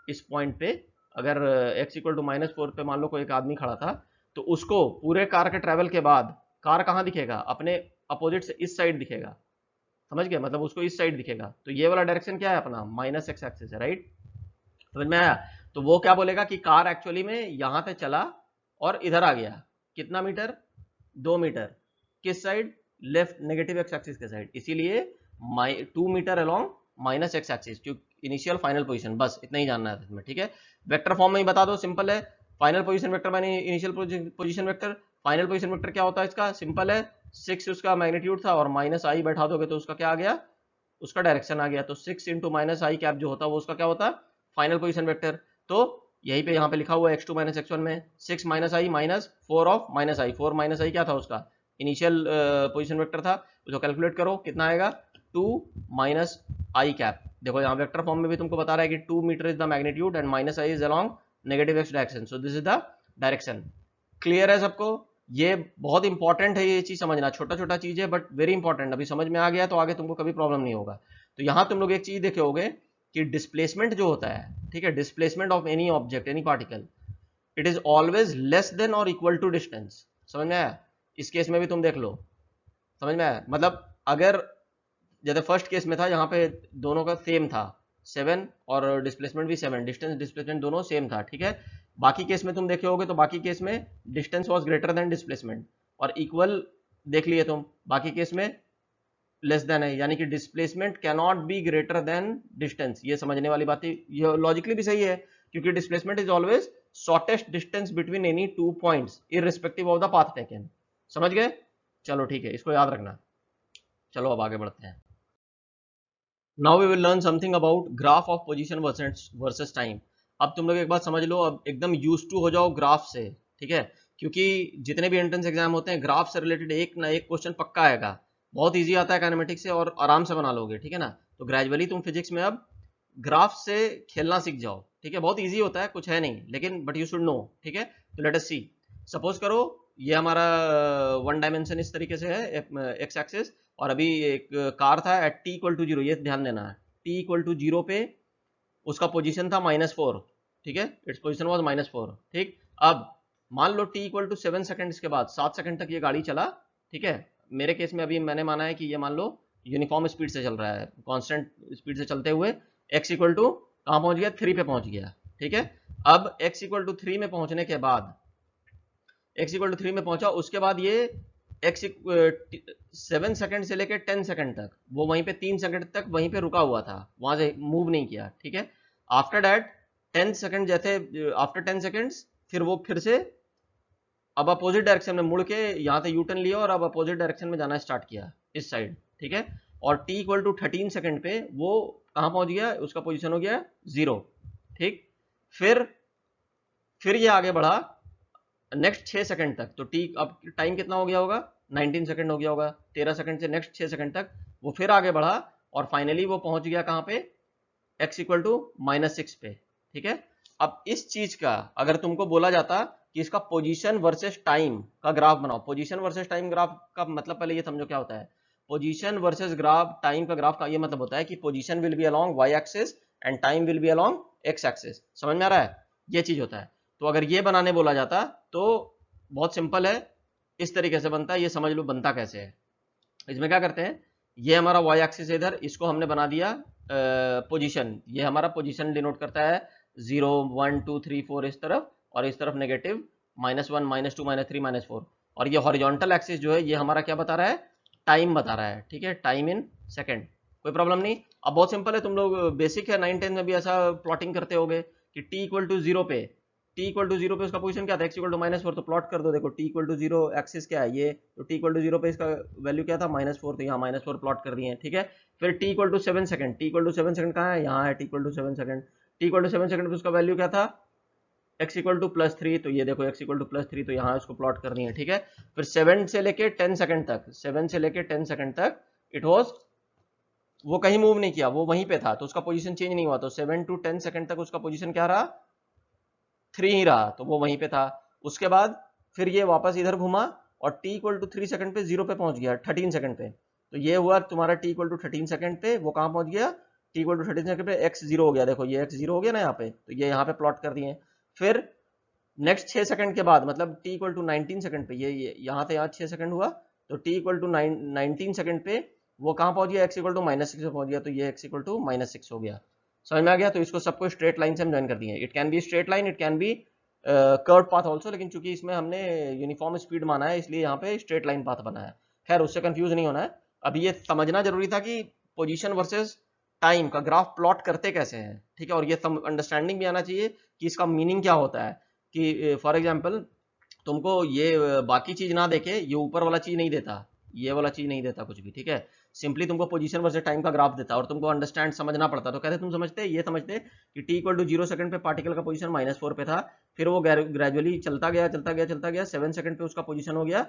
इस पॉइंट पे, अगर x इक्वल टू -4 पे मान लो कोई एक आदमी खड़ा था, तो उसको पूरे कार के ट्रैवल के बाद कार कहाँ दिखेगा, अपने अपोजिट से इस साइड दिखेगा, समझ गए, मतलब उसको इस साइड दिखेगा। तो ये वाला डायरेक्शन क्या है अपना, -x एक्सिस है, राइट। समझ में आया। तो वो क्या बोलेगा कि कार एक्चुअली में यहां से चला और इधर आ गया, कितना मीटर, 2 मीटर, किस side, left negative x axis के साइड, इसीलिए 2 मीटर अलोंग -x एक्सिस, क्योंकि इनिशियल फाइनल पोजीशन, बस इतना ही जानना है इसमें, ठीक है। वेक्टर फॉर्म में ही बता दो, सिंपल है। फाइनल पोजीशन वेक्टर माने initial position vector, final position vector क्या होता है इसका, सिंपल है, 6 उसका मैग्नीट्यूड था और -i बैठा दोगे तो उसका क्या आ गया, उसका डायरेक्शन आ गया। तो 6 इंटू -i कैप जो होता है वो उसका क्या होता है, फाइनल पोजीशन वेक्टर। तो यही पे यहाँ पे लिखा हुआ है x2 माइनस x1 में 6 minus i minus 4 of minus i, 4 minus i क्या था उसका, इनिशियल पोजीशन वेक्टर था। उसको कैलकुलेट करो कितना आएगा, 2 माइनस आई कैप। देखो यहाँ वेक्टर फॉर्म में भी तुमको बता रहा है कि 2 metre is the magnitude and minus i is along negative x direction, so this is the direction. Clear है सबको, ये बहुत इंपॉर्टेंट है, ये चीज समझना, छोटा छोटा चीज है बट वेरी इंपॉर्टेंट। अभी समझ में आ गया तो आगे तुमको कभी प्रॉब्लम नहीं होगा। तो यहाँ तुम लोग एक चीज देखे होगे कि डिस्प्लेसमेंट जो होता है, ठीक है, displacement of any object any particle, it is always less than और इक्वल टू डिस्टेंस। समझ में आया। इस केस में भी तुम देख लो, समझ में आया। मतलब अगर जैसे फर्स्ट केस में था, यहाँ पे दोनों का सेम था 7 और डिस्प्लेसमेंट भी 7, डिस्टेंस डिस्प्लेसमेंट दोनों सेम था, ठीक है। बाकी केस में तुम देखे होगे तो बाकी केस में distance was greater than displacement और इक्वल देख लिए तुम। बाकी केस में लेस देन है, यानी कि displacement can not be greater than distance. ये समझने वाली बात है, ये लॉजिकली भी सही है, क्योंकि displacement is always shortest distance between any two points irrespective of the path taken. समझ गए? चलो ठीक है, इसको याद रखना। चलो अब आगे बढ़ते हैं। Now we will learn something about graph of position versus time. अब तुम लोग एक बात समझ लो, अब एकदम यूज टू हो जाओ ग्राफ से, ठीक है? क्योंकि जितने भी एंट्रेंस एग्जाम होते हैं ग्राफ से रिलेटेड एक ना एक क्वेश्चन पक्का आएगा। बहुत ईजी आता है काइनेमेटिक्स से और आराम से बना लोगे, ठीक है ना? तो ग्रेजुअली तुम फिजिक्स में अब ग्राफ से खेलना सीख जाओ, ठीक है? बहुत ईजी होता है, कुछ है नहीं, लेकिन बट यू शुड नो, ठीक है? तो लेट अस सी। सपोज करो ये हमारा वन डायमेंशन इस तरीके से है, एक्स एक्सिस, और अभी एक कार था at t equal to zero, ये ध्यान देना है, टी इक्वल टू जीरो पे उसका पोजीशन था -4, ठीक है? इट्स पोजीशन वाज -4, ठीक? अब मान लो टी इक्वल टू 7 सेकंड के बाद 7 सेकंड तक ये गाड़ी चला, ठीक है? मेरे केस में अभी मैंने माना है कि ये मान लो यूनिफॉर्म स्पीड से चल रहा है, कांस्टेंट स्पीड से चलते हुए x इक्वल टू कहाँ पहुंच गया, 3 पे पहुंच गया, ठीक है? अब x इक्वल टू 3 में पहुंचने के बाद, x इक्वल टू 3 में पहुंचा, उसके बाद ये x 7 सेकंड से लेकर 10 सेकंड तक वो वहीं पे 3 सेकंड तक वहीं पे रुका हुआ था, वहां से मूव नहीं किया, ठीक है? आफ्टर दैट 10 सेकंड जैसे, आफ्टर 10 सेकंड्स फिर वो फिर से अब अपोजिट डायरेक्शन में मुड़ के यहाँ से यू टर्न लिया और अब अपोजिट डायरेक्शन में जाना स्टार्ट किया इस साइड, ठीक है? और t इक्वल टू 13 सेकंड पे वो कहाँ पहुंच गया, उसका पोजीशन हो गया 0, ठीक? फिर ये आगे बढ़ा नेक्स्ट 6 सेकंड तक, तो टी अब टाइम कितना हो गया होगा, 19 सेकंड हो गया होगा। 13 सेकंड से नेक्स्ट 6 सेकंड तक वो फिर आगे बढ़ा और फाइनली वो पहुंच गया कहाँ पे, x इक्वल टू -6 पे, ठीक है? अब इस चीज का अगर तुमको बोला जाता कि इसका पोजीशन वर्सेस टाइम का ग्राफ बनाओ, पोजीशन वर्सेस टाइम ग्राफ का मतलब पहले ये समझो क्या होता है। पोजीशन वर्सेस ग्राफ टाइम का ग्राफ का ये मतलब होता है कि position will be along y axis and time will be along x axis. समझ में आ रहा है? ये चीज होता है। तो अगर ये बनाने बोला जाता तो बहुत सिंपल है, इस तरीके से बनता है, ये समझ लो बनता कैसे है। इसमें क्या करते हैं, ये हमारा y एक्सिस है इधर, इसको हमने बना दिया पोजीशन, ये हमारा पोजीशन डिनोट करता है 0 1 2 3 4 इस तरफ, और इस तरफ नेगेटिव -1 -2 -3 -4, और ये हॉरिजॉन्टल एक्सिस जो है ये हमारा क्या बता रहा है, टाइम बता रहा है, ठीक है? Time in second. कोई प्रॉब्लम नहीं। अब बहुत सिंपल है, तुम लोग बेसिक है 9 10 में भी ऐसा प्लॉटिंग करते होगे कि t इक्वल टू 0 पे, t इक्वल टू 0 पे उसका पोजीशन क्या था, x इक्वल टू -4, तो प्लॉट कर दो, देखो t इक्वल टू 0 एक्सिस क्या है ये, तो t इक्वल टू 0 पे इसका वैल्यू क्या था, -4, तो यहाँ -4 प्लॉट कर दिए, ठीक है? फिर t equal to 7 second, t equal to 7 second कहाँ है, यहाँ है t equal to 7 second, t equal to 7 second पे उसका वैल्यू क्या था, x इक्वल टू +3, तो ये देखो x इक्वल टू +3, तो यहाँ उसको प्लॉट कर दिए, ठीक है? फिर 7 से लेके 10 सेकंड तक, 7 से लेके 10 सेकंड तक इट वाज, वो कहीं मूव नहीं किया, वो वहीं पे था, तो उसका पोजीशन चेंज नहीं हुआ, तो 7 to 10 सेकंड तक उसका पोजीशन क्या रहा, 3 ही रहा, तो वो वहीं पे था। उसके बाद फिर ये वापस इधर घुमा और t इक्वल टू 3 सेकंड पे 0 पे पहुंच गया, 13 सेकंड पे, तो ये हुआ तुम्हारा t इक्वल टू 13 सेकंड पे वो कहाँ पहुंच गया, t इक्वल टू 13 सेकंड पे x 0 हो गया, देखो ये x 0 हो गया ना यहाँ पे, तो ये यहाँ पे प्लॉट कर दिए। फिर नेक्स्ट 6 सेकंड के बाद, मतलब t इक्वल टू 19 सेकंड पे, ये यहाँ से यहाँ 6 सेकंड हुआ, तो t इक्वल टू 19 सेकंड पे वो कहाँ पहुंच गया, x इक्वल टू -6 पे पहुंच गया, तो ये x इक्वल टू -6 हो गया। समझ में आ गया? तो इसको सबको स्ट्रेट लाइन से हम ज्वाइन कर दिए। It can be straight line, it can be curve path also, लेकिन चूंकि इसमें हमने यूनिफॉर्म स्पीड माना है इसलिए यहाँ पे स्ट्रेट लाइन पाथ बना है। खैर उससे कंफ्यूज नहीं होना है। अभी ये समझना जरूरी था कि पोजीशन वर्सेस टाइम का ग्राफ प्लॉट करते कैसे हैं, ठीक है? और ये अंडरस्टैंडिंग भी आना चाहिए कि इसका मीनिंग क्या होता है, कि फॉर एग्जाम्पल तुमको ये बाकी चीज ना देके ये ऊपर वाला चीज नहीं देता, ये वाला चीज नहीं देता कुछ भी, ठीक है? सिंपली तुमको पोजीशन वर्सेस टाइम का ग्राफ देता और तुमको अंडरस्टैंड समझना पड़ता, तो कहते तुम समझते ये समझते कि t इक्वल टू 0 सेकंड पे पार्टिकल का पोजीशन -4 पे था, फिर वो ग्रेजुअली चलता गया 7 सेकंड पे उसका पोजीशन हो गया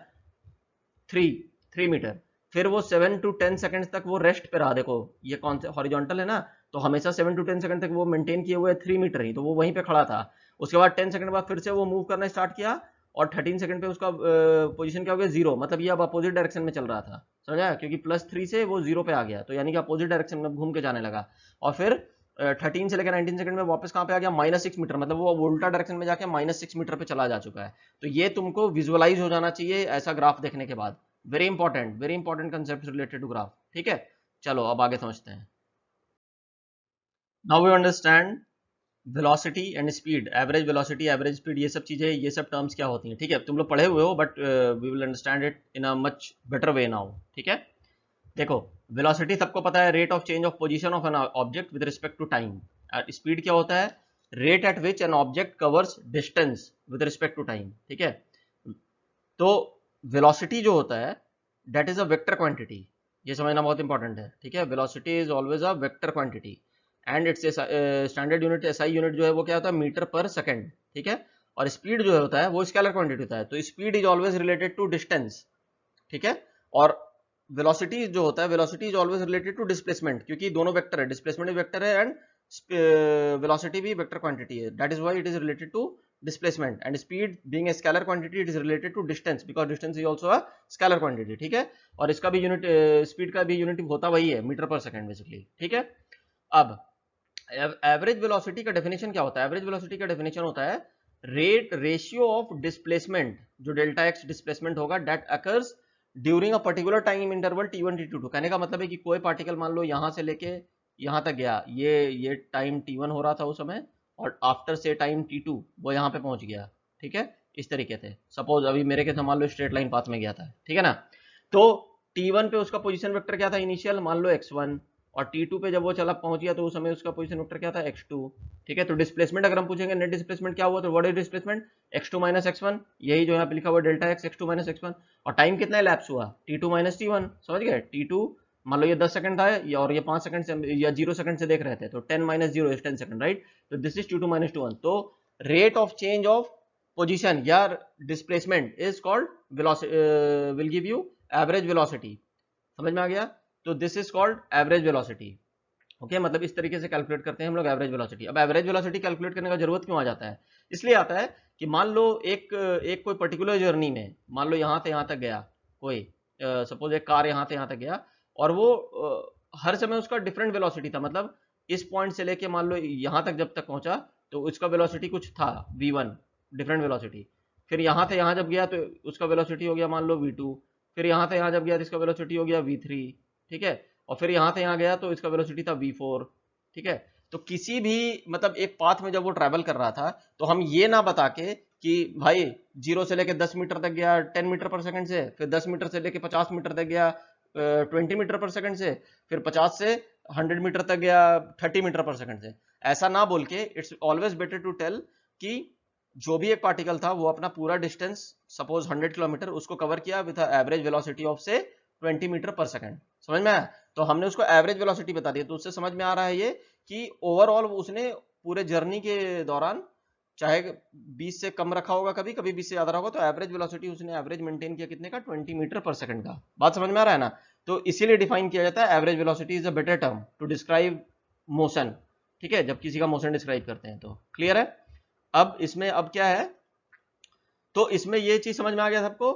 3 मीटर, फिर वो 7 to 10 सेकंड तक वो रेस्ट पे रहा, देखो ये कौन से हॉरिजॉन्टल है ना, तो हमेशा 7 to 10 सेकंड तक वो मेंटेन किए हुए 3 मीटर ही, तो वो वहीं पे खड़ा था। उसके बाद 10 सेकंड बाद फिर से वो मूव करना स्टार्ट किया और 13 सेकंड पे उसका पोजीशन क्या हो गया, 0, मतलब ये अब अपोजिट डायरेक्शन में चल रहा था, समझा? क्योंकि +3 से वो 0 पे आ गया, तो यानी कि अपोजिट डायरेक्शन में घूम के जाने लगा। और फिर 13 से लेकर 19 सेकंड में वापस कहाँ पे आ गया, -6 मीटर, मतलब वो उल्टा डायरेक्शन में जाके -6 मीटर पे चला जा चुका है। तो ये तुमको विजुअलाइज हो जाना चाहिए ऐसा ग्राफ देखने के बाद। Very important concept related to graph, ठीक है? चलो अब आगे समझते हैं। Now we understand velocity and speed, average velocity, average speed, ये सब चीजें, ये सब टर्म्स क्या होती हैं, ठीक है? तुम लोग पढ़े हुए हो but we will understand it in a much better way now, ठीक है? देखो वेलोसिटी सबको पता है, rate of change of position of an object with respect to time. Speed क्या होता है? Rate at which an object covers distance with respect to time. ठीक है, तो वेलोसिटी जो होता है that is a vector quantity, ये समझना बहुत इंपॉर्टेंट है। ठीक है, velocity is always a vector quantity and it's standard unit, SI unit जो है वो क्या होता है? Metre per second. ठीक है, और स्पीड जो होता है वो स्केलर क्वांटिटी होता है, तो speed is always related to distance. ठीक है, और वेलोसिटी जो होता है, velocity is always related to displacement, क्योंकि दोनों वेक्टर है, डिस्प्लेसमेंट भी वेक्टर है एंड वेलोसिटी भी वेक्टर क्वांटिटी है, that is why it is related to displacement, and speed being a scalar quantity it is related to distance because distance is also a scalar quantity। ठीक है, और इसका भी unit, speed का भी unit होता वही है, मीटर पर सेकंड बेसिकली। ठीक है, अब एवरेज वेलोसिटी का डेफिनेशन क्या होता है? एवरेज वेलोसिटी का डेफिनेशन होता है रेट रेशियो ऑफ डिस्प्लेसमेंट, जो डेल्टा एक्स डिस्प्लेसमेंट होगा, that occurs during a particular time interval t1 t2। कहने का मतलब है कि कोई पार्टिकल मान लो यहां से लेके यहां तक गया, ये टाइम t1 हो रहा था उस समय, और आफ्टर से टाइम t2 वो यहाँ पे पहुंच गया। ठीक है, इस तरीके से सपोज अभी मेरे के मान लो स्ट्रेट लाइन पाथ में गया था। ठीक है ना, तो t1 पे उसका पोजीशन वेक्टर क्या था इनिशियल, मान लो x1, और t2 पे जब वो चला पहुंच गया तो उस समय उसका पोजीशन वेक्टर क्या था? x2। ठीक है, तो डिस्प्लेसमेंट अगर हम पूछेंगे नेट डिस्प्लेसमेंट क्या हुआ, तो what is displacement? x2 minus x1, यही जो यहाँ पे लिखा हुआ delta x, x2 minus x1। और टाइम कितना लैप्स हुआ? t2 माइनस t1, समझ गए? t2 मान लो ये 10 सेकंड था और ये 5 सेकंड से या 0 सेकंड से देख रहे थे, तो 10 माइनस 0 इज 10 सेकंड, राइट? तो this is t2 minus t1। तो rate of change of position या displacement is called will give you average velocity. समझ में आ गया? तो this is called average velocity. Okay, मतलब इस तरीके से कैलकुलेट करते हैं हम लोग एवरेज वेलोसिटी। अब एवरेज वेलोसिटी कैलकुलेट करने का जरूरत क्यों आ जाता है? इसलिए आता है कि मान लो एक एक कोई पर्टिकुलर जर्नी में, मान लो यहाँ से यहाँ तक गया कोई, सपोज एक कार यहाँ से यहाँ तक गया, और वो हर समय उसका डिफरेंट वेलोसिटी था, मतलब इस पॉइंट से लेके मान लो यहाँ तक जब तक पहुंचा तो उसका वेलोसिटी कुछ था v1, डिफरेंट वेलोसिटी। फिर यहाँ से यहाँ जब गया तो उसका वेलोसिटी हो गया मान लो v2। फिर यहाँ से यहाँ जब गया तो इसका वेलोसिटी हो गया v3। ठीक है, और फिर यहाँ से यहाँ गया तो इसका वेलोसिटी था v4। ठीक है, तो किसी भी मतलब एक पाथ में जब वो ट्रैवल कर रहा था, तो हम ये ना बता के कि भाई 0 से लेके 10 मीटर तक गया 10 मीटर पर सेकंड से, फिर 10 मीटर से लेके 50 मीटर तक गया 20 मीटर पर सेकंड से, फिर 50 से 100 मीटर तक गया 30 मीटर पर सेकंड से, ऐसा ना बोल के it's always better to tell कि जो भी एक पार्टिकल था वो अपना पूरा डिस्टेंस सपोज 100 किलोमीटर उसको कवर किया विद एवरेज वेलोसिटी ऑफ से 20 मीटर पर सेकंड। समझ में आया? तो हमने उसको एवरेज वेलोसिटी बता दी, तो उससे समझ में आ रहा है ये कि ओवरऑल उसने पूरे जर्नी के दौरान चाहे 20 से कम रखा होगा, कभी कभी 20 से ज्यादा होगा, तो एवरेज वेलोसिटी उसने एवरेज मेंटेन किया कितने का? 20 मीटर पर सेकंड का। बात समझ में आ रहा है ना? तो इसीलिए डिफाइन किया जाता है average velocity is a better term to describe motion. ठीक है, जब किसी का मोशन डिस्क्राइब करते हैं तो क्लियर है? अब इसमें अब क्या है, तो इसमें ये चीज समझ में आ गया सबको?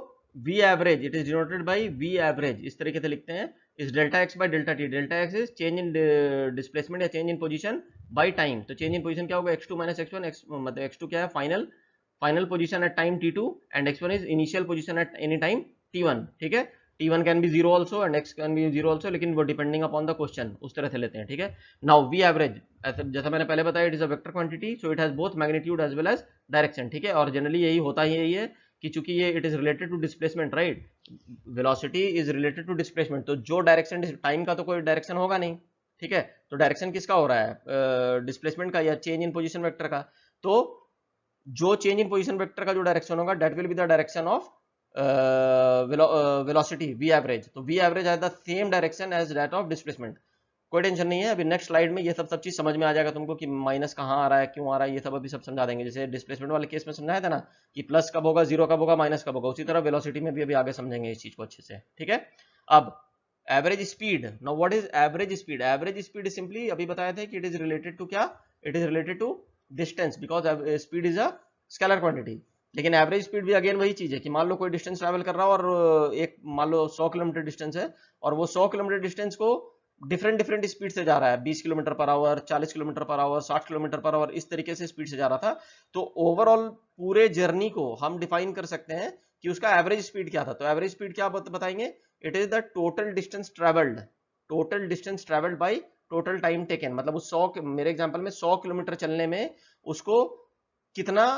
v average it is denoted by v average, इस तरीके से लिखते हैं, इस delta x by delta t. Delta x is change in displacement या change in position by time. तो चेंज इन पोजीशन क्या होगा? x2 माइनस x1, मतलब x2 क्या है? Final position at time t2 and x1 is initial position at any time t1। ठीक है, t1 can be 0 also and x can be 0 also, लेकिन वो डिपेंडिंग अपॉन द क्वेश्चन, उस तरह से लेते हैं। ठीक है, नाउ v एवरेज जैसा मैंने पहले बताया it is a vector quantity, so it has both magnitude as well as direction. ठीक है, और जनरली यही होता ही यही है कि चूंकि ये it is related to displacement, right? Velocity is related to displacement, तो जो डायरेक्शन, टाइम का तो कोई डायरेक्शन होगा नहीं। ठीक है, तो डायरेक्शन किसका हो रहा है? डिस्प्लेसमेंट का या चेंज इन पोजीशन वेक्टर का। तो जो चेंज इन पोजीशन वेक्टर का जो डायरेक्शन होगा that will be the direction of velocity v average. तो v average has the same direction as that of displacement. कोई टेंशन नहीं है, अभी नेक्स्ट स्लाइड में ये सब चीज समझ में आ जाएगा तुमको कि माइनस कहाँ आ रहा है, क्यों आ रहा है, ये सब अभी सब समझा देंगे। जैसे डिस्प्लेसमेंट वाले केस में समझाया था ना कि प्लस कब होगा, जीरो कब होगा, माइनस कब होगा, उसी तरह वेलोसिटी में भी अभी आगे समझेंगे इस चीज को अच्छे से। ठीक है, अब average speed. Now what is average speed? Average speed simply अभी बताया था कि इट इज रिलेटेड टू क्या? It is related to distance, because speed is a scalar quantity. लेकिन एवरेज स्पीड भी अगेन वही चीज है कि मान लो कोई डिस्टेंस ट्रैवल कर रहा है और एक मान लो 100 किलोमीटर डिस्टेंस है, और वो 100 किलोमीटर डिस्टेंस को डिफरेंट स्पीड से जा रहा है, 20 kilometre per our, 40 kilometre per our, 60 kilometre per our, इस तरीके से स्पीड से जा रहा था। तो ओवरऑल पूरे जर्नी को हम डिफाइन कर सकते हैं कि उसका एवरेज स्पीड क्या था। तो एवरेज स्पीड क्या बताएंगे? It is the total distance travelled, total distance travelled by total time taken. मतलब उस 100, मेरे एग्जांपल में 100 किलोमीटर चलने में उसको कितना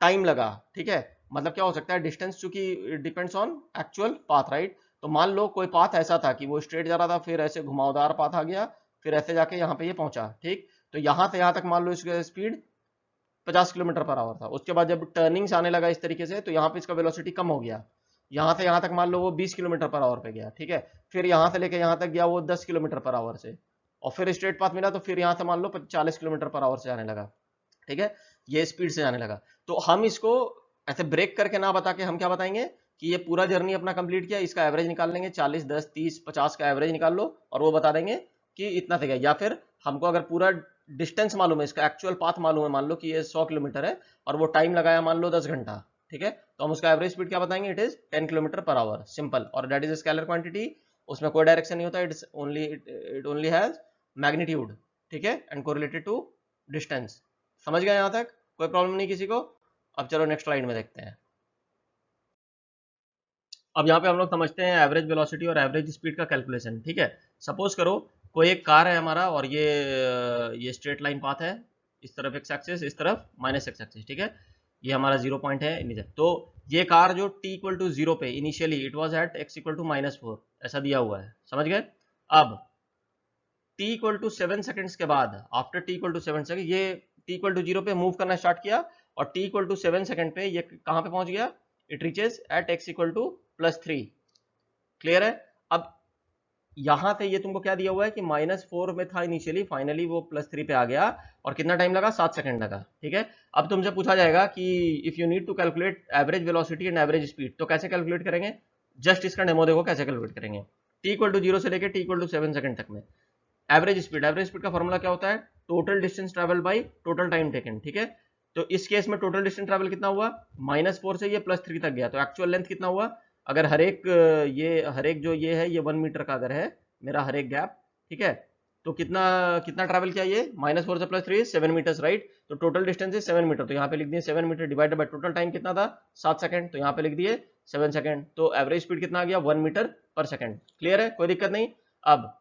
टाइम लगा। ठीक है, मतलब क्या हो सकता है? डिस्टेंस चूंकि depends on actual path, right? तो मान लो कोई पाथ ऐसा था कि वो स्ट्रेट जा रहा था, फिर ऐसे घुमावदार पाथ आ गया, फिर ऐसे जाके यहाँ पे ये पहुंचा, ठीक। तो यहाँ से यहाँ तक मान लो इसका स्पीड 50 किलोमीटर पर आवर था। उसके बाद जब टर्निंग से आने लगा इस तरीके से, तो यहाँ पे इसका वेलोसिटी कम हो गया, यहाँ से यहाँ तक मान लो वो 20 किलोमीटर पर आवर पे गया, ठीक है। फिर यहाँ से लेके यहाँ तक गया वो 10 किलोमीटर पर आवर से, और फिर स्ट्रेट पाथ मिला तो फिर यहाँ से मान लो 40 किलोमीटर पर आवर से जाने लगा, ठीक है, ये स्पीड से जाने लगा। तो हम इसको ऐसे ब्रेक करके ना बता के हम क्या बताएंगे कि ये पूरा जर्नी अपना कंप्लीट किया, इसका एवरेज निकाल लेंगे, 40, 10, 30, 50 का एवरेज निकाल लो और वो बता देंगे कि इतना से गया। या फिर हमको अगर पूरा डिस्टेंस मालूम है, इसका एक्चुअल पाथ मालूम है, मान लो कि ये 100 किलोमीटर है और वो टाइम लगाया मान लो 10 घंटा, ठीक है, तो हम उसका एवरेज स्पीड क्या बताएंगे, it is 10 kilometre per our, simple. और दैट इज स्केलर क्वांटिटी, उसमें कोई डायरेक्शन नहीं होता, इट ओनली हैज मैग्नीट्यूड, ठीक है, एंड कोरिलेटेड टू डिस्टेंस। समझ गए यहाँ तक, कोई प्रॉब्लम नहीं किसी को? अब चलो नेक्स्ट स्लाइड में देखते हैं। अब यहाँ पे हम लोग समझते हैं एवरेज वेलोसिटी और एवरेज स्पीड का कैलकुलेशन, ठीक है। सपोज करो कोई एक कार है हमारा और ये स्ट्रेट लाइन पाथ है, इस तरफ एक्स एक्सिस, इस तरफ माइनस एक्स एक्सिस, ठीक है। ये हमारा 0 पॉइंट है नीचे। तो ये कार जो t इक्वल टू 0 पे initially it was at x equal to -4 ऐसा दिया हुआ है, समझ गए। अब t इक्वल टू 7 सेकंड्स के बाद, after t equal to 7 second, ये t इक्वल टू 0 पे मूव करना स्टार्ट किया और t इक्वल टू 7 सेकंड पे ये कहाँ पे पहुंच गया, it reaches at x equal to +3। Clear है। अब यहां से ये तुमको क्या दिया हुआ है कि -4 में था इनिशियली, फाइनली वो +3 पे आ गया और कितना टाइम लगा, 7 सेकंड लगा, ठीक है। अब तुमसे पूछा जाएगा कि if you need to calculate average velocity and average speed, तो कैसे कैलकुलेट करेंगे। जस्ट इसका डेमो देखो कैसे कैलकुलेट करेंगे। t इक्वल टू 0 से लेके t इक्वल टू 7 सेकंड तक में एवरेज स्पीड का फॉर्मूला क्या होता है, total distance travel by total time taken, ठीक है। तो इस केस में टोटल डिस्टेंस ट्रेवल कितना हुआ, -4 से ये +3 तक गया, तो एक्चुअल लेंथ कितना हुआ। अगर हर एक जो ये है ये 1 मीटर का अगर है मेरा हर एक गैप, ठीक है, तो कितना कितना ट्रैवल किया ये, -4 से +3 7 मीटर्स, राइट। तो टोटल डिस्टेंस है 7 मीटर, तो यहाँ पे लिख दिए 7 metre divided by total time कितना था 7 सेकंड, तो यहाँ पे लिख दिए 7 सेकंड। तो एवरेज स्पीड कितना आ गया, 1 मीटर पर सेकंड। क्लियर है, कोई दिक्कत नहीं। अब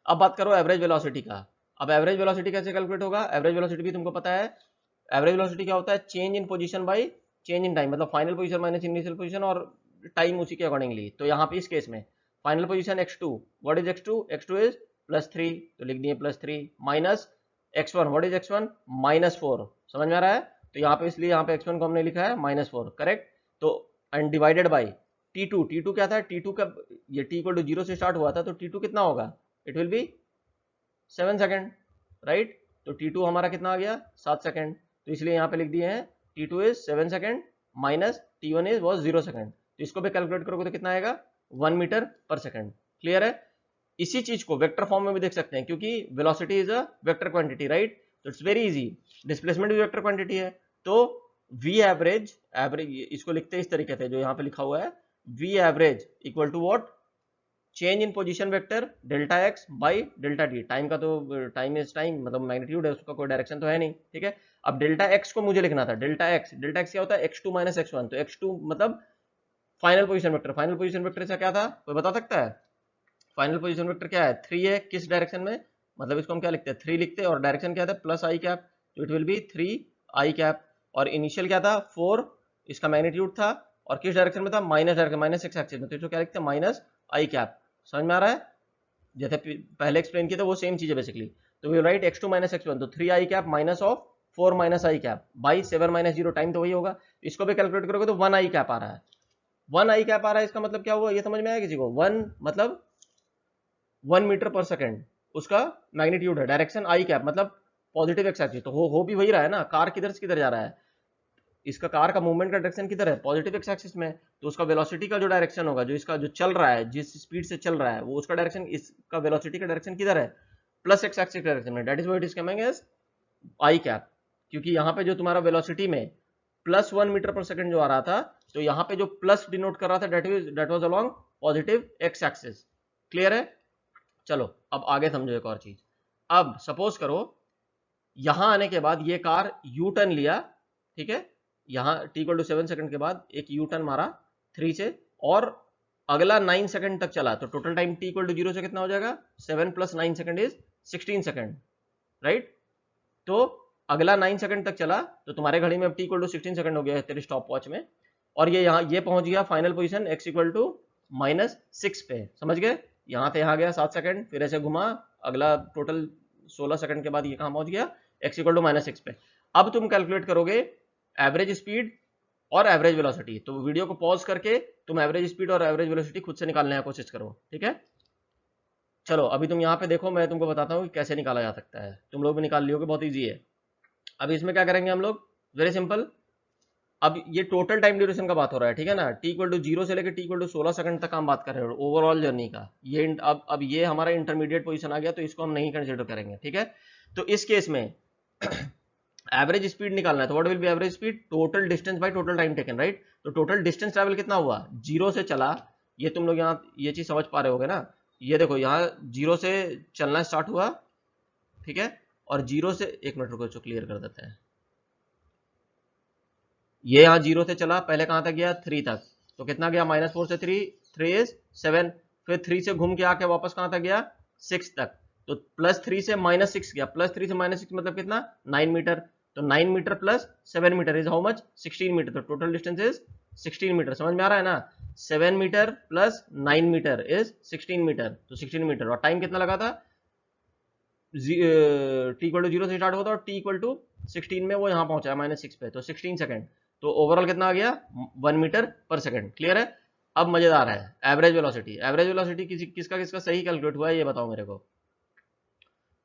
बात करो एवरेज वेलोसिटी का। अब एवरेज वेलोसिटी कैसे कैलकुलेट होगा, एवरेज वेलोसिटी भी तुमको पता है। एवरेज वेलोसिटी क्या होता है, change in position by change in time, मतलब final position minus initial position और टाइम उसी के अकॉर्डिंगली। तो यहाँ पे इस केस में final position x2, what is x2, x2 is +3, तो लिख दिए +3, minus x1, what is x1, -4, समझ में आ रहा है। तो यहाँ पे इसलिए यहाँ पे x1 को हमने लिखा है -4, करेक्ट। तो एंड डिवाइडेड बाय t2 क्या था, t2 का ये t इक्वल टू 0 से स्टार्ट हुआ था, तो t2 कितना होगा, it will be 7 second, right. तो t2 हमारा कितना आ गया, 7 सेकंड। तो इसलिए यहाँ पे लिख दिए हैं t2 is 7 second minus t1 is was 0 second. तो इसको भी कैलकुलेट करोगे तो कितना आएगा, 1 मीटर पर सेकंड। क्लियर है। इसी चीज को वेक्टर फॉर्म में भी देख सकते हैं, क्योंकि velocity is a vector quantity, right. तो इट्स वेरी इजी, डिस्प्लेसमेंट भी वेक्टर क्वांटिटी है। तो v एवरेज इसको लिखते हैं इस तरीके से जो यहाँ पे लिखा हुआ है, v average equal to what, change in position vector delta x by delta t. Time का तो टाइम इज टाइम, मतलब मैग्नीट्यूड है, उसका कोई डायरेक्शन तो है नहीं, ठीक है। अब डेल्टा x को मुझे लिखना था, डेल्टा x क्या होता है, x2 माइनस x1। तो x2 मतलब final position vector, final position vector से क्या था, कोई बता सकता है। फाइनल पोजीशन वेक्टर क्या है, 3 है, किस डायरेक्शन में, मतलब इसको हम क्या लिखते हैं, 3 लिखते हैं, और डायरेक्शन क्या था, +i कैप, तो it will be 3i cap. और इनिशियल क्या था, 4, इसका मैग्नीट्यूड था, और किस डायरेक्शन में था, minus direction, minus x axis में, तो इसको क्या लिखते हैं, -i कैप। समझ में आ रहा है, जैसे पहले एक्सप्लेन किया था वो सेम चीज है बेसिकली। तो we write x2 minus x1, तो 3i cap minus of 4 minus i cap by 7 minus 0, time तो वही होगा। इसको भी कैलकुलेट करोगे तो 1i कैप आ रहा है, 1i कैप आ रहा है। इसका मतलब क्या हुआ, ये समझ में आया किसी को, 1 मतलब 1 मीटर पर सेकंड उसका मैग्नीट्यूड है, डायरेक्शन i कैप मतलब पॉजिटिव एक्स एक्सिस, तो हो भी वही रहा है ना, कार किधर से किधर जा रहा है, इसका कार का मूवमेंट का डायरेक्शन किधर है, पॉजिटिव एक्स एक्सिस में। तो उसका वेलोसिटी का जो डायरेक्शन होगा, जो इसका जो चल रहा है, जिस स्पीड से चल रहा है, वो उसका डायरेक्शन, इसका वेलोसिटी का डायरेक्शन किधर है, प्लस एक्स एक्सिस डायरेक्शन में। That is what it is coming as i cap. क्योंकि यहाँ पे जो तुम्हारा वेलोसिटी में +1 मीटर पर सेकंड जो आ रहा था, तो यहाँ पे जो प्लस डिनोट कर रहा था, that was along positive x axis. Clear है। चलो अब आगे समझो एक और चीज। अब सपोज करो यहां आने के बाद ये कार यू टर्न लिया, ठीक है, यहाँ t = 7 सेकंड के बाद एक यू टर्न मारा 3 से, और अगला 9 सेकंड तक चला, तो टोटल टाइम t = 0 से कितना हो जाएगा, 7 + 9 सेकंड इज 16 सेकंड, राइट। तो अगला 9 सेकंड तक चला, तो तुम्हारे घड़ी में अब t = 16 सेकंड हो गया है तेरे स्टॉप वॉच में, और ये यहाँ ये पहुंच गया फाइनल पोजीशन x = -6 पे, समझ गए? यहाँ से यहाँ गया 7 सेकंड, फिर ऐसे घुमा, अगला टोटल 16 सेकंड के बाद ये कहाँ पहुंच गया, x इक्वल टू -6 पे। अब तुम कैलकुलेट करोगे एवरेज स्पीड और एवरेज वेलोसिटी। तो वीडियो को पॉज करके तुम एवरेज स्पीड और एवरेज वेलोसिटी खुद से निकालने की कोशिश करो, ठीक है? चलो अभी तुम यहाँ पे देखो, मैं तुमको बताता हूँ कि कैसे निकाला जा सकता है। तुम लोग भी निकाल लियोगे, बहुत ईजी है। अभी इसमें क्या करेंगे हम लोग, वेरी सिंपल। अब ये टोटल टाइम ड्यूरेशन का बात हो रहा है, ठीक है ना? t इक्वल टू 0 से लेकर t इक्वल टू 16 सेकंड तक हम बात कर रहे हैं ओवरऑल जर्नी का। ये अब ये हमारा इंटरमीडिएट पोजीशन आ गया, तो इसको हम नहीं कंसिडर करेंगे, ठीक है? तो इस केस में एवरेज स्पीड निकालना है, तो what will be average speed, total distance by total time taken, right? तो टोटल डिस्टेंस ट्रैवल कितना हुआ, 0 से चला, ये तुम लोग यहाँ ये चीज समझ पा रहे होगे ना? ये देखो यहाँ 0 से चलना स्टार्ट हुआ, ठीक है? और 0 से, एक मिनट रुको, इसको क्लियर कर देते हैं। ये यहाँ 0 से चला, पहले कहां तक गया, 3 तक, तो कितना गया, -4 से 3 इज 7, फिर 3 से घूम के आके वापस कहां तक गया, 6 तक, तो +3 से -6 गया, +3 से -6 मतलब कितना, 9 मीटर, तो 9 metre plus 7 metre is how much, 16 metre, तो टोटल डिस्टेंस इज 16 मीटर। समझ में आ रहा है ना? 7 metre plus 9 metre is 16 metre, तो 16 मीटर। और टाइम कितना लगा था, t इक्वल टू 0 से स्टार्ट हुआ था और t इक्वल टू 16 में वो यहाँ पहुंचा है -6 पे, तो 16 सेकंड, तो ओवरऑल कितना आ गया, 1 मीटर पर सेकंड। क्लियर है? अब मजेदार है, एवरेज वेलोसिटी। एवरेज वेलोसिटी किसका किसका सही कैलकुलेट हुआ है, ये बताओ मेरे को।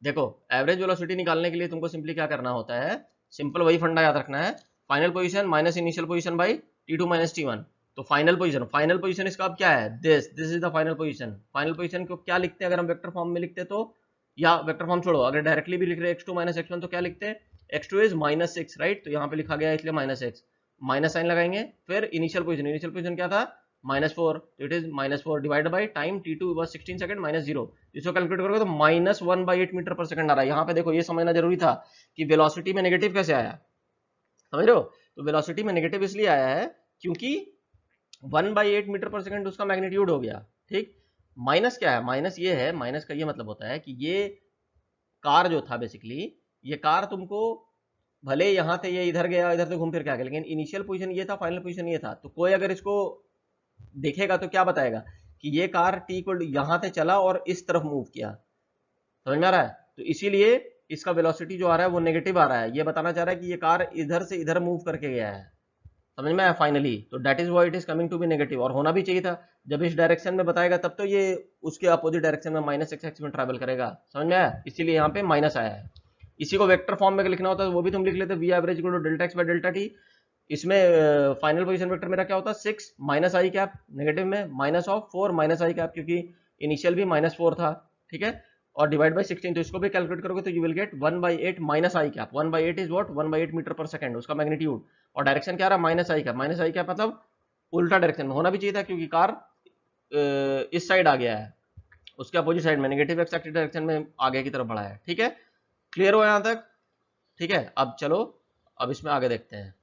देखो एवरेज वेलोसिटी निकालने के लिए तुमको सिंपली क्या करना होता है, सिंपल वही फंडा याद रखना है, final position minus initial position by t2 minus t1। तो फाइनल पोजीशन इसका अब क्या है, this is the final position. Final position को क्या लिखते हैं, अगर हम वेक्टर फॉर्म में लिखते तो, या वेक्टर फॉर्म छोड़ो, अगर डायरेक्टली भी लिख रहे x2 माइनस x1 तो क्या लिखते हैं, x2 इज -6, राइट? तो यहाँ पे लिखा गया है इसलिए -6, माइनस साइन लगाएंगे, फिर इनिशियल पोजीशन क्या था, -4, तो it is -4 divide by time t2 was 16 second -0। इसको कैलकुलेट करोगे तो -1/8 मीटर पर सेकंड आ रहा है। यहाँ पे देखो, ये समझना जरूरी था कि वेलोसिटी में नेगेटिव कैसे आया, समझ रहे हो? तो वेलोसिटी में नेगेटिव इसलिए आया है क्योंकि 1/8 मीटर पर सेकंड उसका मैग्नीट्यूड हो गया, ठीक? माइनस क्या है, माइनस ये है, माइनस का ये मतलब होता है कि ये कार जो था बेसिकली, ये कार तुमको भले यहाँ से ये इधर गया, इधर से घूम फिर के आ गया, लेकिन इनिशियल पोजीशन ये था, फाइनल पोजीशन ये था। तो कोई अगर इसको देखेगा तो क्या बताएगा कि ये कार t इक्वल टू यहाँ से चला और इस तरफ मूव किया। समझ में आ रहा है? तो इसीलिए इसका वेलोसिटी जो आ रहा है वो नेगेटिव आ रहा है, ये बताना चाह रहा है कि ये कार इधर से इधर मूव करके गया है। समझ में आया फाइनली? तो that is why it is coming to be negative, और होना भी चाहिए था। जब इस डायरेक्शन में बताएगा तब तो ये उसके अपोजिट डायरेक्शन में -x में ट्रैवल करेगा। समझ में आया? इसीलिए यहाँ पे माइनस आया है। इसी को वेक्टर फॉर्म में लिखना होता है वो भी तुम लिख लेते, v average equal to delta x by delta t. इसमें फाइनल पोजीशन वेक्टर मेरा क्या होता है, 6 माइनस आई कैप, नेगेटिव में -4 माइनस आई कैप, क्योंकि इनिशियल भी -4 था, ठीक है? और डिवाइड बाय 16, तो इसको भी कैलकुलेट करोगे तो you will get 1/8 minus i cap. 1/8 is what, 1/8 metre per second उसका मैग्नीट्यूड, और डायरेक्शन क्या रहा, minus i cap. Minus i cap मतलब उल्टा डायरेक्शन में होना भी चाहिए था, क्योंकि कार इस साइड आ गया है, उसके अपोजिट साइड में नेगेटिव एक्स एक्सिस डायरेक्शन में आगे की तरफ बढ़ा है, ठीक है? क्लियर हो यहाँ तक? ठीक है, अब चलो अब इसमें आगे देखते हैं।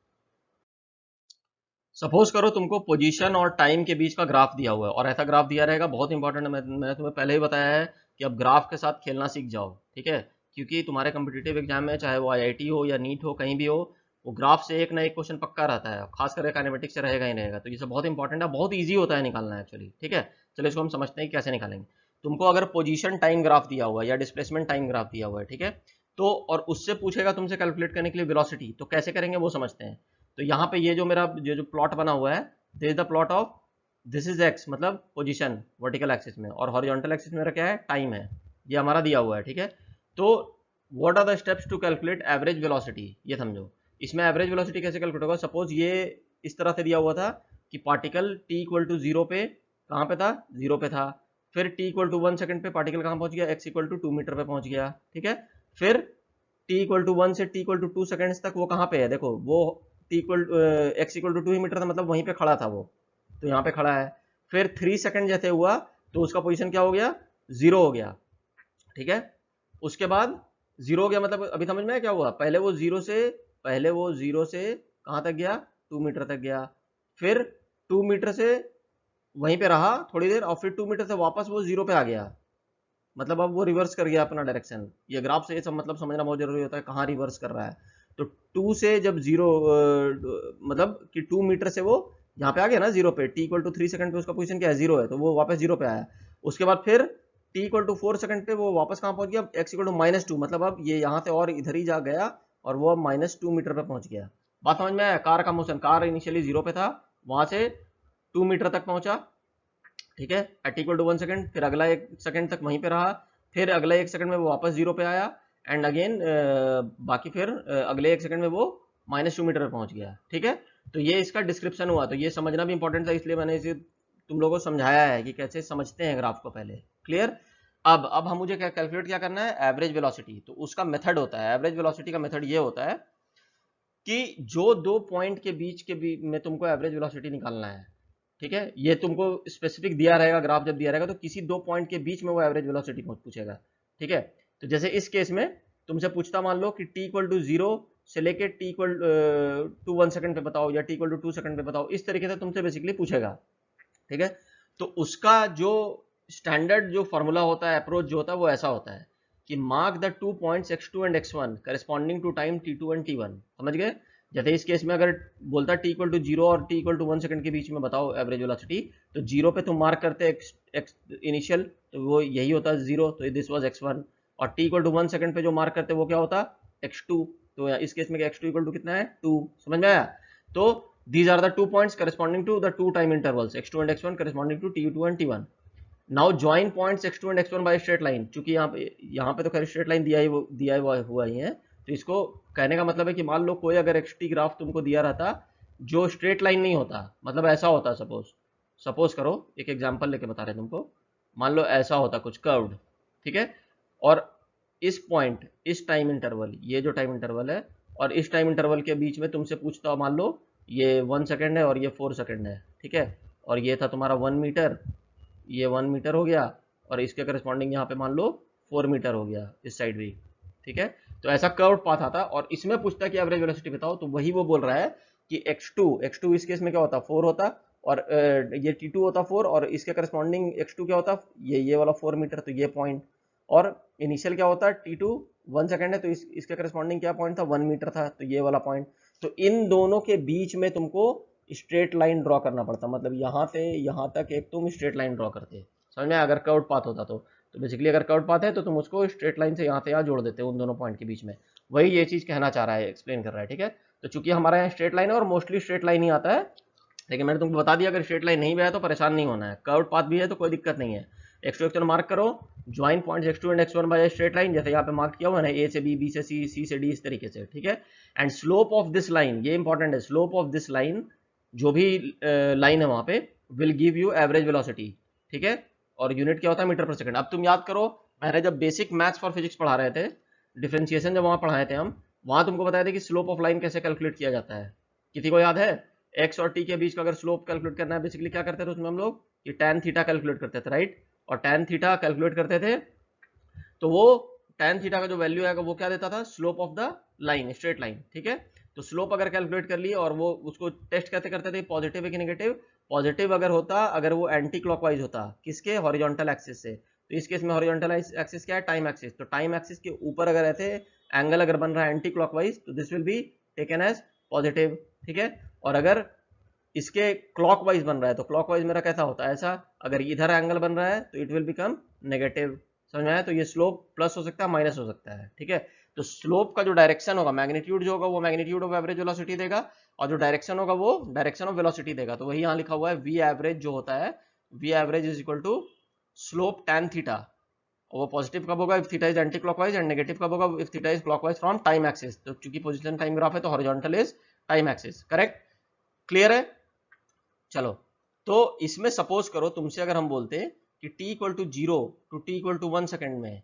सपोज करो तुमको पोजीशन और टाइम के बीच का ग्राफ दिया हुआ है, और ऐसा ग्राफ दिया रहेगा, बहुत इंपॉर्टेंट है, मैंने तुम्हें पहले ही बताया है कि अब ग्राफ के साथ खेलना सीख जाओ, ठीक है? क्योंकि तुम्हारे कम्पिटिटिव एग्जाम में, चाहे वो IIT हो या नीट हो, कहीं भी हो, वो ग्राफ से एक ना एक क्वेश्चन पक्का रहता है, खास करके काइनेमेटिक्स से रहेगा ही रहेगा। तो ये सब बहुत इंपॉर्टेंट है, बहुत ईजी होता है निकालना एक्चुअली, ठीक है? चलो इसको हम समझते हैं कि कैसे निकालेंगे। तुमको अगर पोजीशन टाइम ग्राफ दिया हुआ है या डिस्प्लेसमेंट टाइम ग्राफ दिया हुआ है, ठीक है? तो और उससे पूछेगा तुमसे कैलकुलेट करने के लिए वेलोसिटी, तो कैसे करेंगे वो समझते हैं। तो यहाँ पे ये जो मेरा जो प्लॉट बना हुआ है, this is the plot of, this is x मतलब पोजीशन वर्टिकल एक्सिस में, और हॉरिजॉन्टल एक्सिस मेरा क्या है, टाइम है, ये हमारा दिया हुआ है, ठीक है? तो what are the steps to calculate average velocity, ये समझो। इसमें एवरेज वेलोसिटी कैसे कैलकुलेट होगा, सपोज ये इस तरह से दिया हुआ था कि पार्टिकल t इक्वल टू 0 पे, कहाँ पे था, 0 पे था, फिर t इक्वल टू 1 सेकंड पे पार्टिकल कहाँ पहुंच गया, x इक्वल टू 2 मीटर पे पहुंच गया, ठीक है? फिर t इक्वल टू 1 से t इक्वल टू 2 सेकंड्स तक वो कहाँ पे है, देखो वो x इक्वल टू 2 ही मीटर था, मतलब वहीं पे खड़ा था वो, तो यहाँ पे खड़ा है। फिर 3 सेकंड जैसे हुआ तो उसका पोजीशन क्या हो गया, 0 हो गया, ठीक है? उसके बाद 0 हो गया, मतलब अभी समझ में क्या हुआ, पहले वो 0 से कहाँ तक गया, 2 मीटर तक गया, फिर 2 मीटर से वहीं पे रहा थोड़ी देर, और फिर 2 मीटर से वापस वो 0 पे आ गया, मतलब अब वो रिवर्स कर गया अपना डायरेक्शन। ये ग्राफ से ये सब मतलब समझना बहुत जरूरी होता है, कहाँ रिवर्स कर रहा है। तो 2 से जब 0 मतलब कि 2 मीटर से वो यहाँ पे आ गया ना जीरो पे, टी इक्वल टू 3 सेकंड पे उसका पोजीशन क्या है, जीरो है, तो वो वापस जीरो पे आया। उसके बाद फिर टी इक्वल टू 4 सेकंड पे वो वापस कहाँ पहुंच गया, एक्स इक्वल टू -2, मतलब अब ये यहाँ से और इधर ही जा गया और वो अब -2 मीटर पे पहुंच गया। बात समझ में आया? कार का मोशन, कार इनिशियली जीरो पे था, वहां से 2 मीटर तक पहुंचा, ठीक है, एट इक्वल टू 1 सेकंड, फिर अगला 1 सेकंड तक वहीं पे रहा, फिर अगला 1 सेकंड में वो वापस जीरो पे आया, एंड अगेन बाकी फिर अगले 1 सेकंड में वो -2 मीटर पे पहुंच गया, ठीक है। तो ये इसका डिस्क्रिप्शन हुआ, तो ये समझना भी इंपॉर्टेंट था, इसलिए मैंने इसे तुम लोगों को समझाया है कि कैसे समझते हैं ग्राफ को पहले। क्लियर? अब हम मुझे क्या कैलकुलेट क्या करना है, एवरेज वेलोसिटी। तो उसका मेथड होता है, एवरेज वेलोसिटी का मेथड ये होता है कि जो दो पॉइंट के बीच में तुमको एवरेज वेलोसिटी निकालना है, ठीक है, ये तुमको स्पेसिफिक दिया रहेगा, ग्राफ जब दिया रहेगा तो किसी दो पॉइंट के बीच में वो एवरेज वेलोसिटी पूछेगा, ठीक है। तो जैसे इस केस में तुमसे पूछता, मान लो कि t इक्वल टू 0 से लेके t इक्वल टू 1 सेकंड पे बताओ, या t इक्वल टू 2 सेकंड पे बताओ, इस तरीके से तुमसे बेसिकली पूछेगा, ठीक है। तो उसका जो स्टैंडर्ड जो फॉर्मूला होता है, अप्रोच जो होता है, वो ऐसा होता है कि mark the 2 points x2 and x1 corresponding to time t2 and t1। समझ गए? जैसे इस केस में अगर बोलता t इक्वल टू 0 और t इक्वल टू 1 सेकंड के बीच में बताओ एवरेज वेलोसिटी, तो 0 पे तुम मार्क करते x इनिशियल, तो वो यही होता 0, तो दिस वाज x1। और t इक्वल टू 1 सेकंड पे जो मार्क करते वो क्या होता, x2। तो इस केस में x2 इक्वल टू कितना है, 2। समझ में आया? तो these are the 2 points corresponding to the 2 time intervals x2 and x1 corresponding to t2 and t1। now join points x2 and x1 by straight line। चूंकि यहाँ पे तो खैर स्ट्रेट लाइन दिया हुआ ही है, तो इसको कहने का मतलब है कि मान लो कोई अगर xt ग्राफ तुमको दिया रहता जो स्ट्रेट लाइन नहीं होता, मतलब ऐसा होता, सपोज करो, एक एग्जांपल लेके बता रहे तुमको, मान लो ऐसा होता कुछ कर्व्ड, ठीक है, और इस पॉइंट, इस टाइम इंटरवल, ये जो टाइम इंटरवल है और इस टाइम इंटरवल के बीच में तुमसे पूछता, मान लो ये 1 सेकंड है और ये 4 सेकंड है, ठीक है, और ये था तुम्हारा 1 मीटर, ये 1 मीटर हो गया, और इसके करस्पॉन्डिंग यहाँ पे मान लो 4 मीटर हो गया इस साइड भी, ठीक है। तो ऐसा कर्व पाथ आता और इसमें पूछता कि एवरेज वेलोसिटी बताओ, तो वही वो बोल रहा है कि x2 इस केस में क्या होता, 4 होता, और ये t2 होता 4, और इसके करस्पॉन्डिंग x2 क्या होता, ये वाला 4 मीटर, तो ये पॉइंट, और इनिशियल क्या होता, t2 1 सेकंड है, तो इसके करस्पॉन्डिंग क्या पॉइंट था, 1 मीटर था, तो ये वाला पॉइंट। तो इन दोनों के बीच में तुमको स्ट्रेट लाइन ड्रॉ करना पड़ता, मतलब यहाँ से यहाँ तक एक तुम स्ट्रेट लाइन ड्रॉ करते, समझ में? अगर कर्व्ड पाथ होता तो बेसिकली अगर कर्व्ड पाथ है तो तुम उसको स्ट्रेट लाइन से यहाँ जोड़ देते उन दोनों पॉइंट के बीच में। वही ये चीज कहना चाह रहा है, एक्सप्लेन कर रहा है, ठीक है। तो चूंकि हमारा यहाँ स्ट्रेट लाइन है और मोस्टली स्ट्रेट लाइन ही आता है, लेकिन मैंने तुमको बता दिया अगर स्ट्रेट लाइन नहीं भी है तो परेशान नहीं होना है, कर्व्ड पाथ भी है तो कोई दिक्कत नहीं है। x2 x1 मार्क करो, join points x2 and x1 by straight line, जैसे यहाँ पे मार्क किया हुआ है ना, a से b, b से c, c से d, इस तरीके से, ठीक है। And slope of this line, ये इंपॉर्टेंट है, स्लोप ऑफ दिस लाइन, जो भी लाइन है वहां पे, will give you average velocity, ठीक है। और यूनिट क्या होता है, मीटर पर सेकंड। अब तुम याद करो, मैंने जब बेसिक मैथ्स फॉर फिजिक्स पढ़ा रहे थे, डिफरेंशिएशन जब वहां पढ़ाए थे हम, वहां तुमको बताया था कि स्लोप ऑफ लाइन कैसे कैलकुलेट किया जाता है, किसी को याद है? एक्स और टी के बीच का अगर स्लोप कैलकुलेट करना है, बेसिकली क्या करते थे उसमें हम लोग, कि टैन थीटा कैलकुलेट करते थे, राइट। और टैन थीटा कैलकुलेट करते थे तो वो टैन थीटा का जो वैल्यू आएगा वो क्या देता था, slope of the line, straight line, ठीक है। तो स्लोप अगर कैलकुलेट कर ली, और वो उसको टेस्ट कैसे करते थे, पॉजिटिव है कि नेगेटिव, पॉजिटिव अगर होता, अगर वो एंटी क्लॉकवाइज होता, किसके, हॉरिजॉन्टल एक्सिस से, तो इस केस में हॉरिजॉन्टल एक्सिस क्या है, टाइम एक्सिस, तो टाइम एक्सिस के ऊपर अगर ऐसे एंगल अगर बन रहा है एंटी क्लॉकवाइज, तो this will be taken as positive, ठीक है। और अगर इसके क्लॉकवाइज बन रहा है तो क्लॉकवाइज मेरा कैसा होता है, ऐसा, अगर इधर एंगल बन रहा है तो इट विल बिकम नेगेटिव, समझ में आया? तो ये स्लोप प्लस हो सकता है, माइनस हो सकता है, ठीक है। तो स्लोप का जो डायरेक्शन होगा, मैग्नीट्यूड जो होगा वो मैग्नीट्यूड ऑफ एवरेज वेलोसिटी देगा, और जो डायरेक्शन होगा वो डायरेक्शन ऑफ वेलोसिटी देगा। तो वही यहाँ लिखा हुआ है, वी एवरेज जो होता है, v average is equal to slope tan theta, और वो पॉजिटिव कब होगा, if theta is anti clockwise, and negative कब होगा, if theta is clockwise from time axis. तो चूंकि पोजीशन टाइम ग्राफ है तो horizontal is time axis, correct, clear है? चलो, तो इसमें सपोज करो तुमसे अगर हम बोलते कि t equal to 0 to t equal to 1 second में,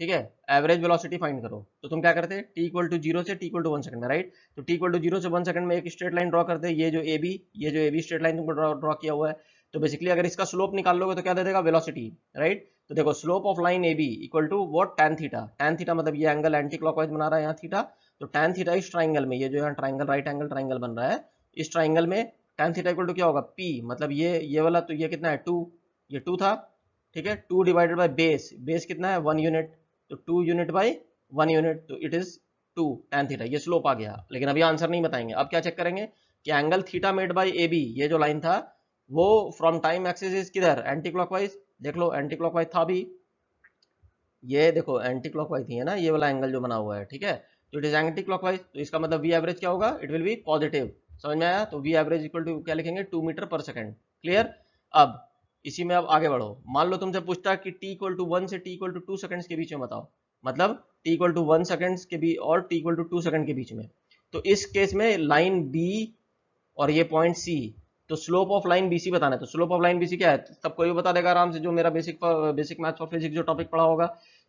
ठीक है, एवरेज वेलोसिटी फाइंड करो, तो तुम क्या करते, t इक्वल टू 0 से t इक्वल टू 1 सेकंड में, राइट। तो t इक्वल टू 0 से 1 सेकंड में एक स्ट्रेट लाइन ड्रॉ करते, ये जो AB स्ट्रेट लाइन तुमको ड्रॉ किया हुआ है। तो बेसिकली अगर इसका स्लोप निकाल लोगे तो क्या दे देगा, वेलोसिटी, राइट। तो देखो slope of line AB equal to what, tan theta, tan theta मतलब ये एंगल एंटी क्लॉकवाइज बना रहा है यहाँ थीटा, तो टैन थीटा इस ट्राइंगल में, ये जो यहाँ ट्राइंगल, राइट एंगल ट्राइंगल बन रहा है, इस ट्राइंगल में टैन थीटा इक्वल टू क्या होगा, P, मतलब ये वाला, तो ये कितना है, 2, ये 2 था, ठीक है, 2 डिवाइडेड बाय बेस कितना है, 1 यूनिट, तो 2 यूनिट बाई 1 यूनिट, तो इट इज 2 टैन थीटा, ये स्लोप आ गया। लेकिन अभी आंसर नहीं बताएंगे, अब क्या चेक करेंगे, कि angle theta made by A B, ये जो लाइन था वो फ्रॉम टाइम एक्सिस इज किधर, एंटी क्लॉकवाइज। देख लो एंटी क्लॉकवाइज था भी, ये देखो एंटी क्लॉकवाइज थी है ना, ये वाला एंगल जो बना हुआ है, ठीक है। तो इट इज एंटी क्लॉकवाइज, तो इसका मतलब वी एवरेज क्या होगा, इट विल बी पॉजिटिव। समझ में आया? तो वी एवरेज इक्वल टू क्या लिखेंगे, 2 मीटर पर सेकंड। क्लियर? अब इसी में अब आगे बढ़ो, मान लो तुमसे पूछता है कि t इक्वल टू 1 से t इक्वल टू 2 सेकंड्स के बीच में बताओ, मतलब t इक्वल टू 1 सेकंड्स के बीच और t इक्वल टू 2 सेकंड के बीच में। तो इस केस में लाइन b और ये पॉइंट c, तो स्लोप ऑफ लाइन BC बताना है। तो स्लोप ऑफ लाइन BC क्या है, सबको ये बता देगा आराम से, जो मेरा बेसिक मैथ्स और फिजिक्स जो टॉपिक पढ़ा होगा।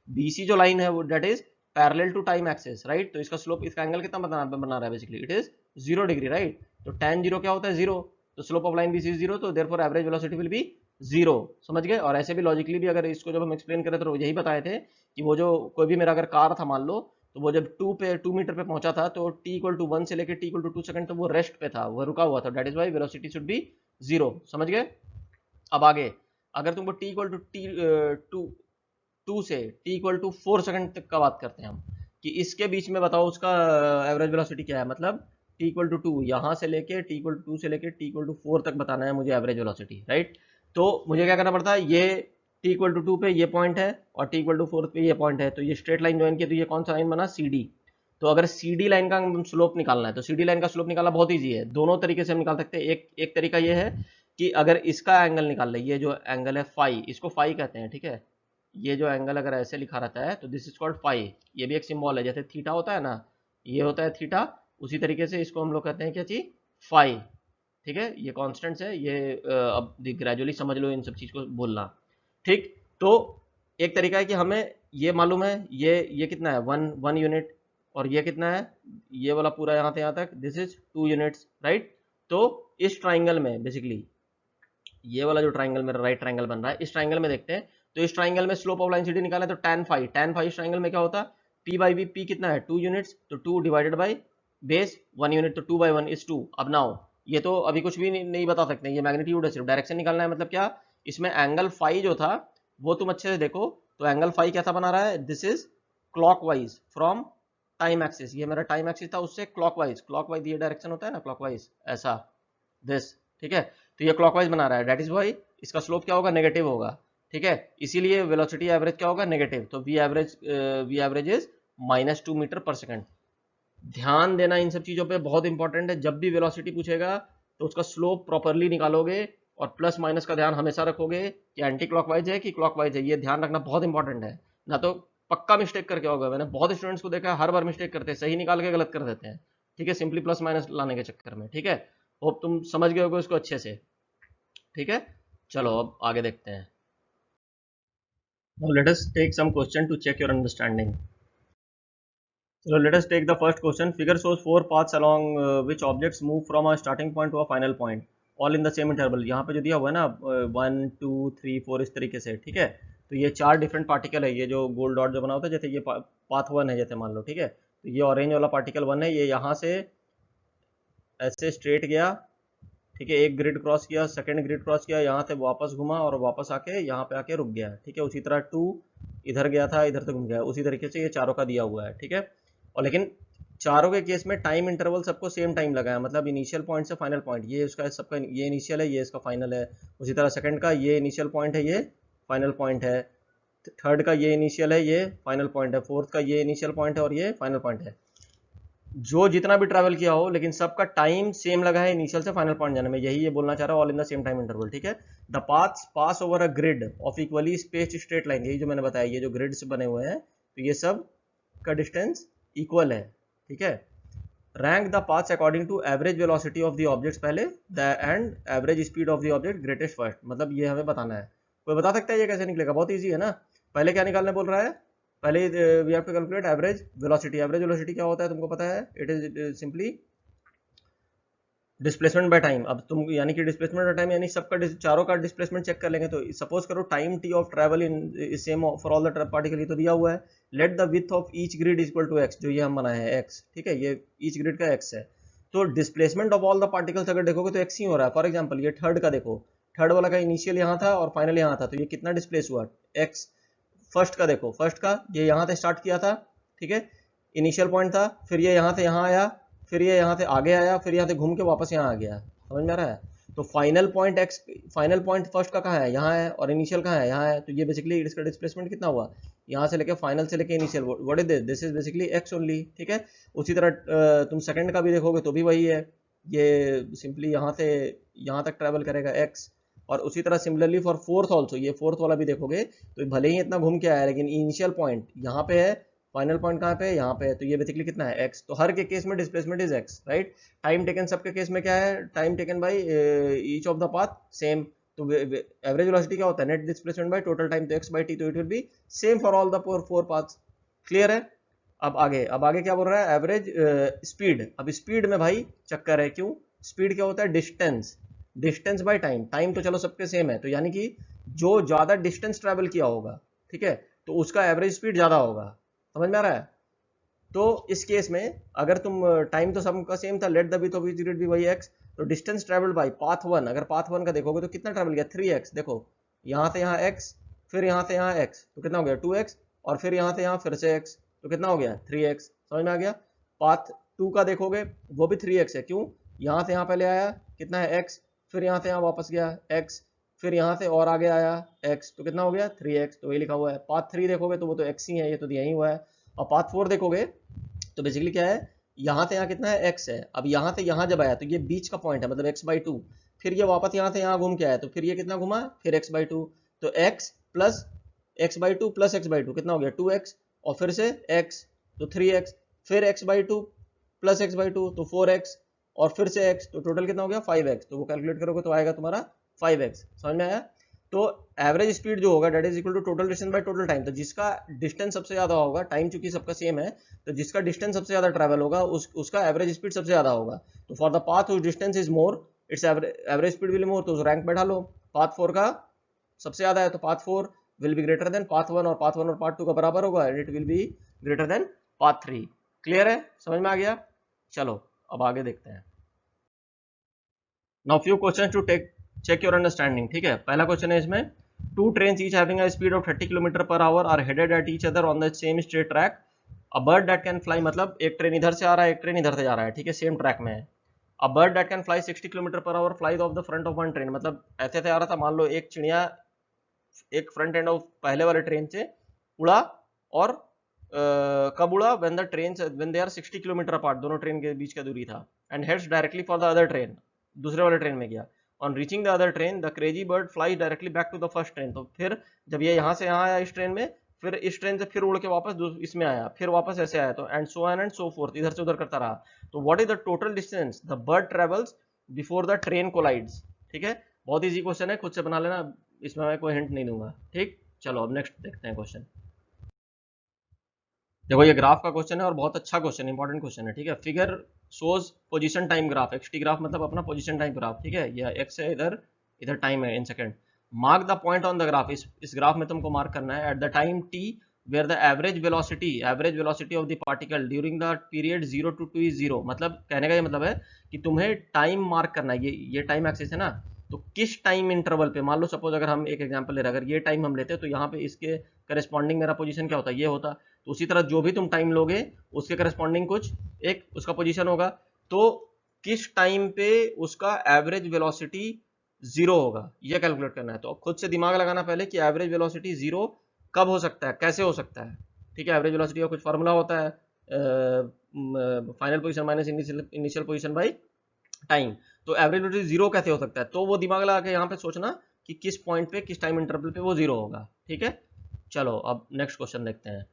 BC जो लाइन है वो that is parallel to time axis, right. तो इसका स्लोप, इसका एंगल कितना बना रहा है, basically it is 0 degree, right. तो tan 0 क्या होता है, 0। तो slope of line BC is 0, तो therefore average velocity will be 0। समझ गए? और ऐसे भी लॉजिकली भी अगर इसको जब हम एक्सप्लेन करें तो यही बताए थे कि वो जो कोई भी मेरा अगर कार था मान लो, तो वो जब 2 मीटर पे पहुंचा था तो t इक्वल टू 1 से लेकर t इक्वल टू 2 सेकंड तो वो रेस्ट पे था, वो रुका हुआ था, that is why velocity should be 0। समझ गए? अब आगे, अगर तुमको t इक्वल टू 2 से t इक्वल टू 4 सेकंड तक का बात करते हैं हम, कि इसके बीच में बताओ उसका एवरेज वेलोसिटी क्या है, मतलब t इक्वल टू 2 यहाँ से लेके t इक्वल टू 2 से लेके t इक्वल टू 4 तक बताना है मुझे एवरेज वेलोसिटी, राइट। तो मुझे क्या करना पड़ता है, ये t इक्वल टू 2 पे ये पॉइंट है और t इक्वल टू 4 पे ये पॉइंट है, तो ये स्ट्रेट लाइन ज्वाइन किया, तो ये कौन सा लाइन बना, CD। तो अगर CD लाइन का स्लोप निकालना है तो CD लाइन का स्लोप निकालना बहुत ईजी है, दोनों तरीके से हम निकाल सकते हैं। एक तरीका ये है कि अगर इसका एंगल निकाल ले, ये जो एंगल है फाई, इसको फाई कहते हैं, ठीक है। ये जो एंगल अगर ऐसे लिखा रहता है तो दिस इज कॉल्ड फाई, ये भी एक सिंबल है, जैसे थीटा होता है ना, ये होता है थीटा, उसी तरीके से इसको हम लोग कहते हैं क्या चीज, फाई। ठीक है, ये कॉन्स्टेंट्स है, ये अब ग्रेजुअली समझ लो इन सब चीज को बोलना, ठीक। तो एक तरीका है कि हमें ये मालूम है, ये कितना है, वन यूनिट, और ये कितना है, ये वाला पूरा यहाँ से यहाँ तक, दिस इज 2 यूनिट्स, राइट। तो इस ट्राइंगल में बेसिकली, ये वाला जो ट्राइंगल मेरा राइट ट्राइंगल बन रहा है, इस ट्राइंगल में देखते हैं, तो इस ट्राइंगल में स्लोप ऑफ लाइन CD निकाला है, तो tan फाइव इस ट्राइंगल में क्या होता है, P बाई बी, P कितना है 2 यूनिट्स, तो 2 डिवाइडेड बाई बेस 1 यूनिट, तो 2 बाई 1 इज 2। अब नाउ ये तो अभी कुछ भी नहीं बता सकते, ये मैग्नीट्यूड है, सिर्फ डायरेक्शन निकालना है। मतलब क्या, इसमें एंगल फाई जो था वो तुम अच्छे से देखो, तो एंगल फाई कैसा बना रहा है, this is clockwise from time axis, ये मेरा टाइम एक्सिस था उससे क्लॉकवाइज ये डायरेक्शन होता है ना, क्लॉकवाइज ऐसा, दिस, ठीक है। तो ये क्लॉकवाइज बना रहा है, दैट इज वाई इसका स्लोप क्या होगा, नेगेटिव होगा, ठीक है। इसीलिए वेलोसिटी एवरेज क्या होगा, नेगेटिव। तो we average is -2 metre per second. ध्यान देना इन सब चीजों पे, बहुत इंपॉर्टेंट है। जब भी वेलोसिटी पूछेगा तो उसका स्लोप प्रॉपरली निकालोगे, और प्लस माइनस का ध्यान हमेशा रखोगे कि एंटी क्लॉकवाइज है कि क्लॉकवाइज है, ये ध्यान रखना बहुत इंपॉर्टेंट है, ना तो पक्का मिस्टेक करके होगा। मैंने बहुत स्टूडेंट्स को देखा है हर बार मिस्टेक करते हैं, सही निकाल के गलत कर देते हैं, ठीक है, सिंपली प्लस माइनस लाने के चक्कर में, ठीक है। होप तुम समझ गए होगे उसको अच्छे से, ठीक है। चलो अब आगे देखते हैं। Now let us take some question to check your understanding. So let us take the first question. Figure shows 4 paths along which objects move from a starting point to a final point, all in the same interval. यहाँ पे जो दिया हुआ है ना 1 2 3 4 इस तरीके से, ठीक है। तो ये 4 डिफरेंट पार्टिकल है, ये जो गोल डॉट जो बना होता है, जैसे ये पाथ 1 है जैसे मान लो, ठीक है। तो ये ऑरेंज वाला पार्टिकल 1 है, ये यहाँ से ऐसे स्ट्रेट गया, ठीक है, एक ग्रिड क्रॉस किया, सेकंड ग्रिड क्रॉस किया, यहाँ से वापस घुमा और वापस आके यहाँ पे आके रुक गया, ठीक है। उसी तरह 2 इधर गया था, इधर तक घूम गया, उसी तरीके से ये चारों का दिया हुआ है, ठीक है। और लेकिन चारों के केस में टाइम इंटरवल सबको सेम टाइम लगा है, मतलब इनिशियल पॉइंट से फाइनल पॉइंट, ये उसका सबका ये इनिशियल है, ये इसका फाइनल है। उसी तरह सेकंड का ये इनिशियल पॉइंट है, ये फाइनल पॉइंट है। थर्ड का ये इनिशियल है, ये फाइनल पॉइंट है। फोर्थ का ये इनिशियल पॉइंट है और ये फाइनल पॉइंट है। जो जितना भी ट्रैवल किया हो, लेकिन सबका टाइम सेम लगा है इनिशियल से फाइनल पॉइंट जाने में, यही ये बोलना चाह रहा है, all in the same time interval, ठीक है। The paths pass over a grid of equally spaced straight line, यही जो मैंने बताया, ये जो ग्रिड्स बने हुए हैं, तो ये सब का डिस्टेंस इक्वल है, ठीक है। Rank the paths according to average velocity of the objects पहले, the and average speed of the object greatest first, मतलब ये हमें बताना है। कोई बता सकता है ये कैसे निकलेगा, बहुत ईजी है ना। पहले क्या निकालने बोल रहा है, पहले we have to calculate average velocity. Average velocity क्या होता है तुमको पता है, it is simply displacement by time. अब तुम यानी कि डिस्प्लेसमेंट बाय टाइम यानी सबका चारों का डिस्प्लेसमेंट चेक कर लेंगे, तो सपोज करो time T of travel in same for all the particle, ये तो दिया हुआ है। Let the width of each grid is equal to X, जो ये हम बनाए हैं एक्स, ठीक है, ये ईच ग्रिड का एक्स है। तो displacement of all the particles अगर देखोगे तो एक्स ही हो रहा है। फॉर एग्जाम्पल ये थर्ड का देखो, थर्ड वाला का इनिशियल यहाँ था और फाइनल यहाँ था, तो ये कितना डिस्प्लेस हुआ, एक्स। फर्स्ट का देखो, फर्स्ट का ये यहाँ से स्टार्ट किया था, ठीक है, इनिशियल पॉइंट था, फिर ये यहाँ से यहाँ आया, फिर ये यहाँ से आगे आया, फिर यहाँ से घूम के वापस यहाँ आ गया, समझ में आ रहा है। तो final point x, final point first का कहाँ है, यहाँ है, और इनिशियल कहाँ है, यहाँ है। तो ये बेसिकली इसका डिस्प्लेसमेंट कितना हुआ, यहाँ से लेके फाइनल से लेके initial, what is this, this is basically x only, ठीक है। उसी तरह तुम सेकंड का भी देखोगे तो भी वही है, ये सिंपली यहाँ से यहाँ तक ट्रैवल करेगा एक्स। और उसी तरह सिमिलरली फॉर फोर्थ ऑल्सो, ये फोर्थ वाला भी देखोगे तो भले ही इतना घूम के आया लेकिन इनिशियल पॉइंट यहाँ पे है, फाइनल पॉइंट कहाँ पे है, यहाँ पे है। तो ये बेसिकली कितना है, एक्स। तो हर के केस में displacement is x, right. Time taken सबके केस में क्या है, time taken by each of the path same. तो एवरेज वेलोसिटी क्या होता है, net displacement bye total time, तो एक्स बाय टी, तो it will be same for all the four paths. Clear है। अब आगे क्या बोल रहा है, एवरेज स्पीड। अब स्पीड में भाई चक्कर है, क्यों, स्पीड क्या होता है, distance, distance by time. Time तो चलो सबके सेम है, तो यानी कि जो ज्यादा डिस्टेंस ट्रेवल किया होगा, ठीक है, तो उसका एवरेज स्पीड ज्यादा होगा, समझ में आ रहा है। तो इस केस में अगर तुम टाइम तो सबका सेम था, late the width of each grid भी वही एक्स, तो distance travelled by path one, अगर पाथ वन का देखोगे तो कितना ट्रेवल किया, 3x। देखो यहाँ से यहाँ x, फिर यहाँ से यहाँ x, तो कितना हो गया 2x, और फिर यहाँ से यहाँ फिर से x, तो कितना हो गया 3x। समझ में आ गया। पाथ टू का देखोगे वो भी 3x है, क्यों, यहाँ से यहाँ पहले आया कितना है x, फिर यहाँ से यहाँ वापस गया x, फिर यहाँ से और आगे आया x, तो कितना हो गया 3x, तो वही लिखा हुआ है। पाथ थ्री देखोगे तो वो तो x ही है, ये तो दिया ही हुआ है। और पाथ फोर देखोगे तो बेसिकली क्या है, यहाँ से यहाँ कितना है x है। अब यहाँ से यहाँ जब आया तो ये बीच का पॉइंट है, मतलब x/2, फिर ये वापस यहाँ से यहाँ घूम के आया, तो फिर ये कितना घुमा, फिर x/2, तो x plus x/2 plus x/2 कितना हो गया 2x, और फिर से x तो 3x, फिर x/2 प्लस x/2 तो 4x, और फिर से x, तो टोटल कितना हो गया 5x। तो वो कैलकुलेट करोगे तो आएगा तुम्हारा 5x। समझ में आया। तो एवरेज स्पीड जो होगा that is equal to total distance by total time. तो जिसका डिस्टेंस सबसे ज्यादा होगा, टाइम चूंकि सबका सेम है, तो जिसका डिस्टेंस सबसे ज्यादा ट्रैवल होगा उसका एवरेज स्पीड सबसे ज्यादा होगा। तो for the path whose distance is more, it's average speed will more, तो उस रैंक पे डालो। पाथ फोर का सबसे ज्यादा है तो path four will be greater than path one, और पाथ वन और पाथ टू का बराबर होगा, it will be greater than path three. Clear है, समझ में आ गया। चलो अब आगे देखते हैं। Now few question to check your understanding, ठीक है। पहला क्वेश्चन है इसमें, two trains each having a speed of 30 kilometre per hour are headed at each other on the same straight track, a bird that can fly, मतलब एक train इधर से आ रहा है, एक ट्रेन इधर से जा रहा है, ठीक है, सेम ट्रैक में है। अ bird that can fly 60 kilometre per our flies of the front of one train, मतलब ऐसे से आ रहा था, मान लो एक चिड़िया एक फ्रंट एंड ऑफ पहले वाले ट्रेन से उड़ा, और कब उड़ा, when they are 60 kilometre apart, दोनों ट्रेन के बीच का दूरी था, and heads directly for the other train, दूसरे वाले ट्रेन में गया। On reaching the other train the crazy bird flies directly back to the first train, तो फिर जब ये यहाँ से यहाँ आया इस ट्रेन में, फिर इस ट्रेन से फिर उड़ के वापस इसमें आया, फिर वापस ऐसे आया, तो and so on and so forth, इधर से उधर करता रहा। तो what is the total distance the bird travels before the train collides, ठीक है। बहुत इजी क्वेश्चन है, खुद से बना लेना, इसमें मैं कोई हिंट नहीं दूंगा, ठीक। चलो अब नेक्स्ट देखते हैं क्वेश्चन। देखो ये ग्राफ का क्वेश्चन है और बहुत अच्छा क्वेश्चन, इंपॉर्टेंट क्वेश्चन है, ठीक है। Figure shows position time graph, X T graph मतलब अपना पोजीशन टाइम ग्राफ, ठीक है। ये एक्स है, इधर इधर टाइम है in second. Mark the point on the graph, इस ग्राफ में तुमको मार्क करना है at the time T where the average velocity of the particle during the period 0 to 2 is 0। मतलब कहने का ये मतलब है कि तुम्हें टाइम मार्क करना है, ये टाइम एक्सिस है ना, तो किस टाइम इंटरवल पे, मान लो सपोज अगर हम एक एग्जांपल ले रहे हैं, अगर ये टाइम हम लेते हैं तो यहाँ पे इसके करस्पॉन्डिंग मेरा पोजीशन क्या होता है, ये होता। तो उसी तरह जो भी तुम टाइम लोगे उसके करस्पॉन्डिंग कुछ एक उसका पोजीशन होगा। तो किस टाइम पे उसका एवरेज वेलोसिटी 0 होगा, ये कैलकुलेट करना है। तो खुद से दिमाग लगाना पहले कि एवरेज वेलोसिटी 0 कब हो सकता है, कैसे हो सकता है, ठीक है। एवरेज वेलोसिटी का कुछ फार्मूला होता है, final position minus initial position by time. तो एवरेज वेलोसिटी 0 कैसे हो सकता है, तो वो दिमाग लगा के यहाँ पे सोचना कि किस पॉइंट पे, किस टाइम इंटरवल पे वो 0 होगा, ठीक है। चलो अब नेक्स्ट क्वेश्चन देखते हैं।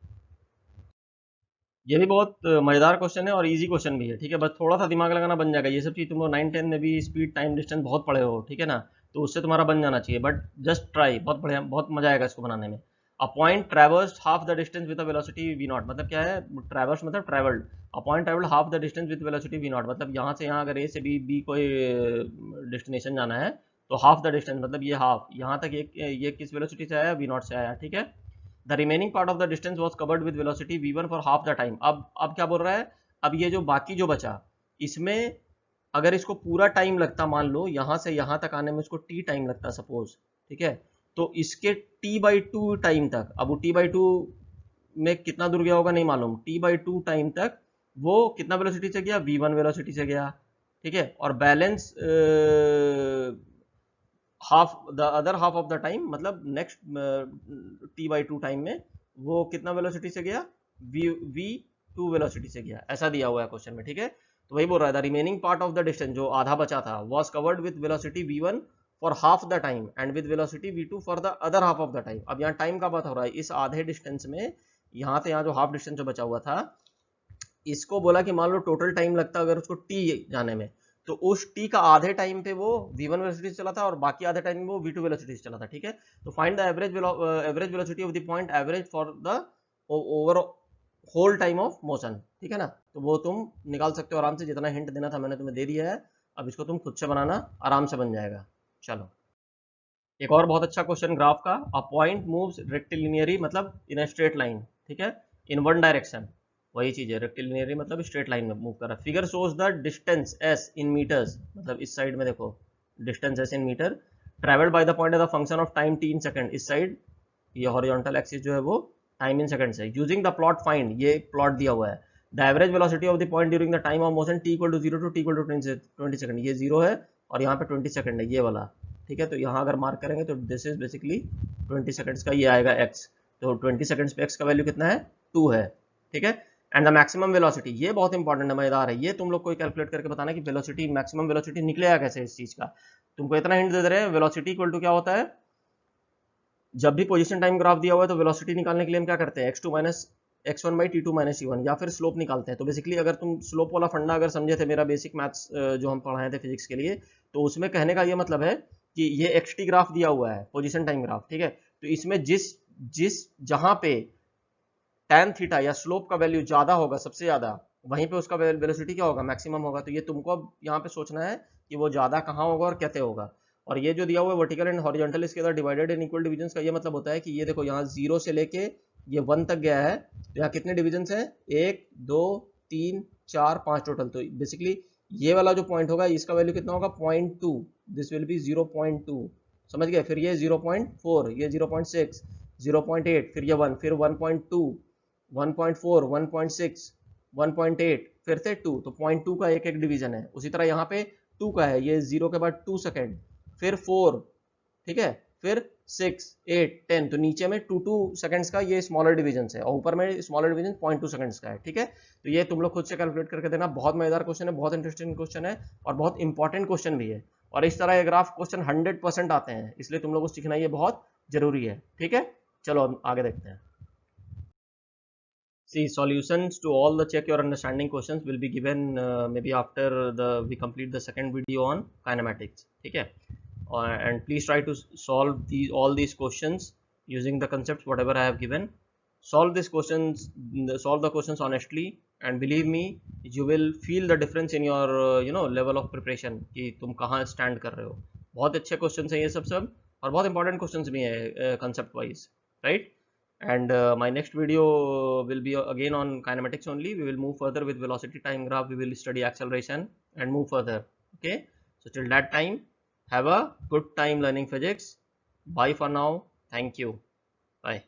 ये भी बहुत मजेदार क्वेश्चन है और इजी क्वेश्चन भी है, ठीक है। बस थोड़ा सा दिमाग लगाना बन जाएगा, ये सब चीज तुम 9-10 में भी स्पीड टाइम डिस्टेंस बहुत पढ़े हो, ठीक है ना, तो उससे तुम्हारा बन जाना चाहिए। बट जस्ट ट्राई, बहुत बढ़िया, बहुत मजा आएगा इसको बनाने में। A point traversed half the distance with velocity v0, मतलब क्या है, ट्रैवर्स मतलब travelled, a point travelled half the distance with velocity v0, मतलब यहाँ से यहाँ अगर ए से बी कोई डेस्टिनेशन जाना है तो हाफ द डिस्टेंस, मतलब ये हाफ, यहाँ तक ये किस वेलोसिटी से आया, v0 से आया, ठीक है। The remaining part of the distance was covered with velocity v1 for half the time. अब क्या बोल रहा है, अब ये जो बाकी जो बचा, इसमें अगर इसको पूरा टाइम लगता, मान लो यहाँ से यहाँ तक आने में इसको t टाइम लगता सपोज, ठीक है, तो इसके t/2 टाइम तक, अब वो t/2 में कितना दूर गया होगा नहीं मालूम, t/2 टाइम तक वो कितना वेलोसिटी से गया, v1 वेलोसिटी से गया, ठीक है, और balance half the other half of the time, मतलब नेक्स्ट t/2 टाइम में वो कितना वेलोसिटी से गया, v2 वेलोसिटी से गया, ऐसा दिया हुआ है क्वेश्चन में, ठीक है। तो वही बोल रहा है, the remaining part of the distance, जो आधा बचा था, was covered with velocity v1 for half the time and with velocity v2 for the other half of the time. अब यहाँ टाइम का बात हो रहा है, इस आधे डिस्टेंस में यहाँ से यहाँ जो हाफ डिस्टेंस जो बचा हुआ था, इसको बोला कि मान लो टोटल टाइम लगता अगर उसको t जाने में, तो उस t का आधे टाइम पे वो v1 वेलोसिटी से चला था और बाकी आधे टाइम में वो v2 वेलोसिटी से चला था, ठीक है। तो find the average velocity of the point average for the over whole time of motion, ठीक है ना। तो वो तुम निकाल सकते हो आराम से, जितना हिंट देना था मैंने तुम्हें दे दिया है, अब इसको तुम खुद से बनाना, आराम से बन जाएगा। चलो एक और बहुत अच्छा क्वेश्चन ग्राफ का, अ पॉइंट मूव्स रेक्टिलिनियरी मतलब इन अ स्ट्रेट लाइन, ठीक है, इन वन डायरेक्शन, वही चीज है, रेक्टिलिनियरी मतलब स्ट्रेट लाइन में मूव कर रहा है। Figure shows the distance s in metres, मतलब इस साइड में देखो distance s in metre, travelled by the point as a function of time t in second, इस साइड ये हॉरिजॉन्टल एक्सिस जो है वो टाइम इन सेकंड है। यूजिंग द प्लॉट फाइंड, ये प्लॉट दिया हुआ है, the average velocity of the point during the time of motion t equal to 0 to t equal to 20 second, ये 0 है और यहाँ पे 20 सेकंड है ये वाला, ठीक है। तो यहाँ अगर मार्क करेंगे तो दिस इज बेसिकली 20 सेकंड्स का ये आएगा x, तो 20 सेकंड्स पे x का वैल्यू कितना है, 2 है, ठीक है। एंड द मैक्सिमम वेलोसिटी, ये बहुत इंपॉर्टेंट है, मजेदार है, ये तुम लोग को कैलकुलेट करके बताना कि वेलोसिटी, मैक्सिमम वेलोसिटी निकलेगा कैसे इस चीज का। तुमको इतना हिंट दे रहे हैं, वेलोसिटी इक्वल टू क्या होता है, जब भी पोजीशन टाइम ग्राफ दिया हुआ है तो वेलोसिटी निकालने के लिए हम क्या करते हैं, x2 minus x1 by t2 minus c1, या फिर स्लोप निकालते हैं। तो बेसिकली अगर तुम स्लोप वाला फंडा अगर समझे थे, मेरा बेसिक मैथ्स जो हम पढ़ाए थे फिजिक्स के लिए, तो उसमें कहने का ये मतलब है कि ये xt ग्राफ दिया हुआ है, पोजीशन टाइम ग्राफ, ठीक है। तो इसमें जिस जिस जहां पे tan थीटा या स्लोप का वैल्यू ज्यादा होगा, सबसे ज्यादा, वहीं पे उसका वेलोसिटी क्या होगा, मैक्सिमम होगा। तो ये तुमको अब यहाँ पे सोचना है कि वो ज्यादा कहाँ होगा और कैसे होगा। और ये जो दिया हुआ है वर्टिकल एंड हॉरिजॉन्टल, इसके अंदर डिवाइडेड इन इक्वल डिविजन का ये मतलब होता है कि ये देखो यहाँ 0 से लेके ये 1 तक गया है, तो यहाँ कितने डिविजन है, 1 2 3 4 5 टोटल। तो बेसिकली ये वाला जो पॉइंट होगा इसका वैल्यू कितना होगा, 0.2, दिस विल बी 0.2, समझ गए। फिर ये 0.4, ये 0.6, 0.8, फिर ये 1, फिर 1.2, 1.4, 1.6, 1.8, फिर से 2, तो 0.2 का एक एक डिवीजन है। उसी तरह यहाँ पे 2 का है, ये 0 के बाद 2 सेकेंड, फिर 4, ठीक है, फिर 6 8 10, तो नीचे में 2 सेकंड्स का ये स्मॉलर डिवीजन है और ऊपर में स्मॉलर डिवीजन 0.2 सेकंड्स का है, ठीक है। तो ये तुम लोग खुद से कैलकुलेट करके देना, बहुत मजेदार क्वेश्चन है, बहुत इंटरेस्टिंग क्वेश्चन है और बहुत इंपॉर्टेंट क्वेश्चन भी है। और इस तरह ये ग्राफ क्वेश्चन 100% आते हैं, इसलिए तुम लोग को सीखना ये बहुत जरूरी है, ठीक है। चलो अब आगे देखते हैं। See, solutions to all the check your understanding questions will be given maybe after we complete the second video on kinematics, ठीक है। And please try to solve all these questions using the concepts whatever I have given. Solve these questions, solve the questions honestly, and believe me, you will feel the difference in your level of preparation कि तुम कहाँ stand कर रहे हो। बहुत अच्छे questions हैं ये सब और बहुत important questions भी हैं concept wise, right? And my next video will be again on kinematics only. We will move further with velocity time graph, we will study acceleration and move further, okay. So till that time, have a good time learning physics. Bye for now, thank you, bye.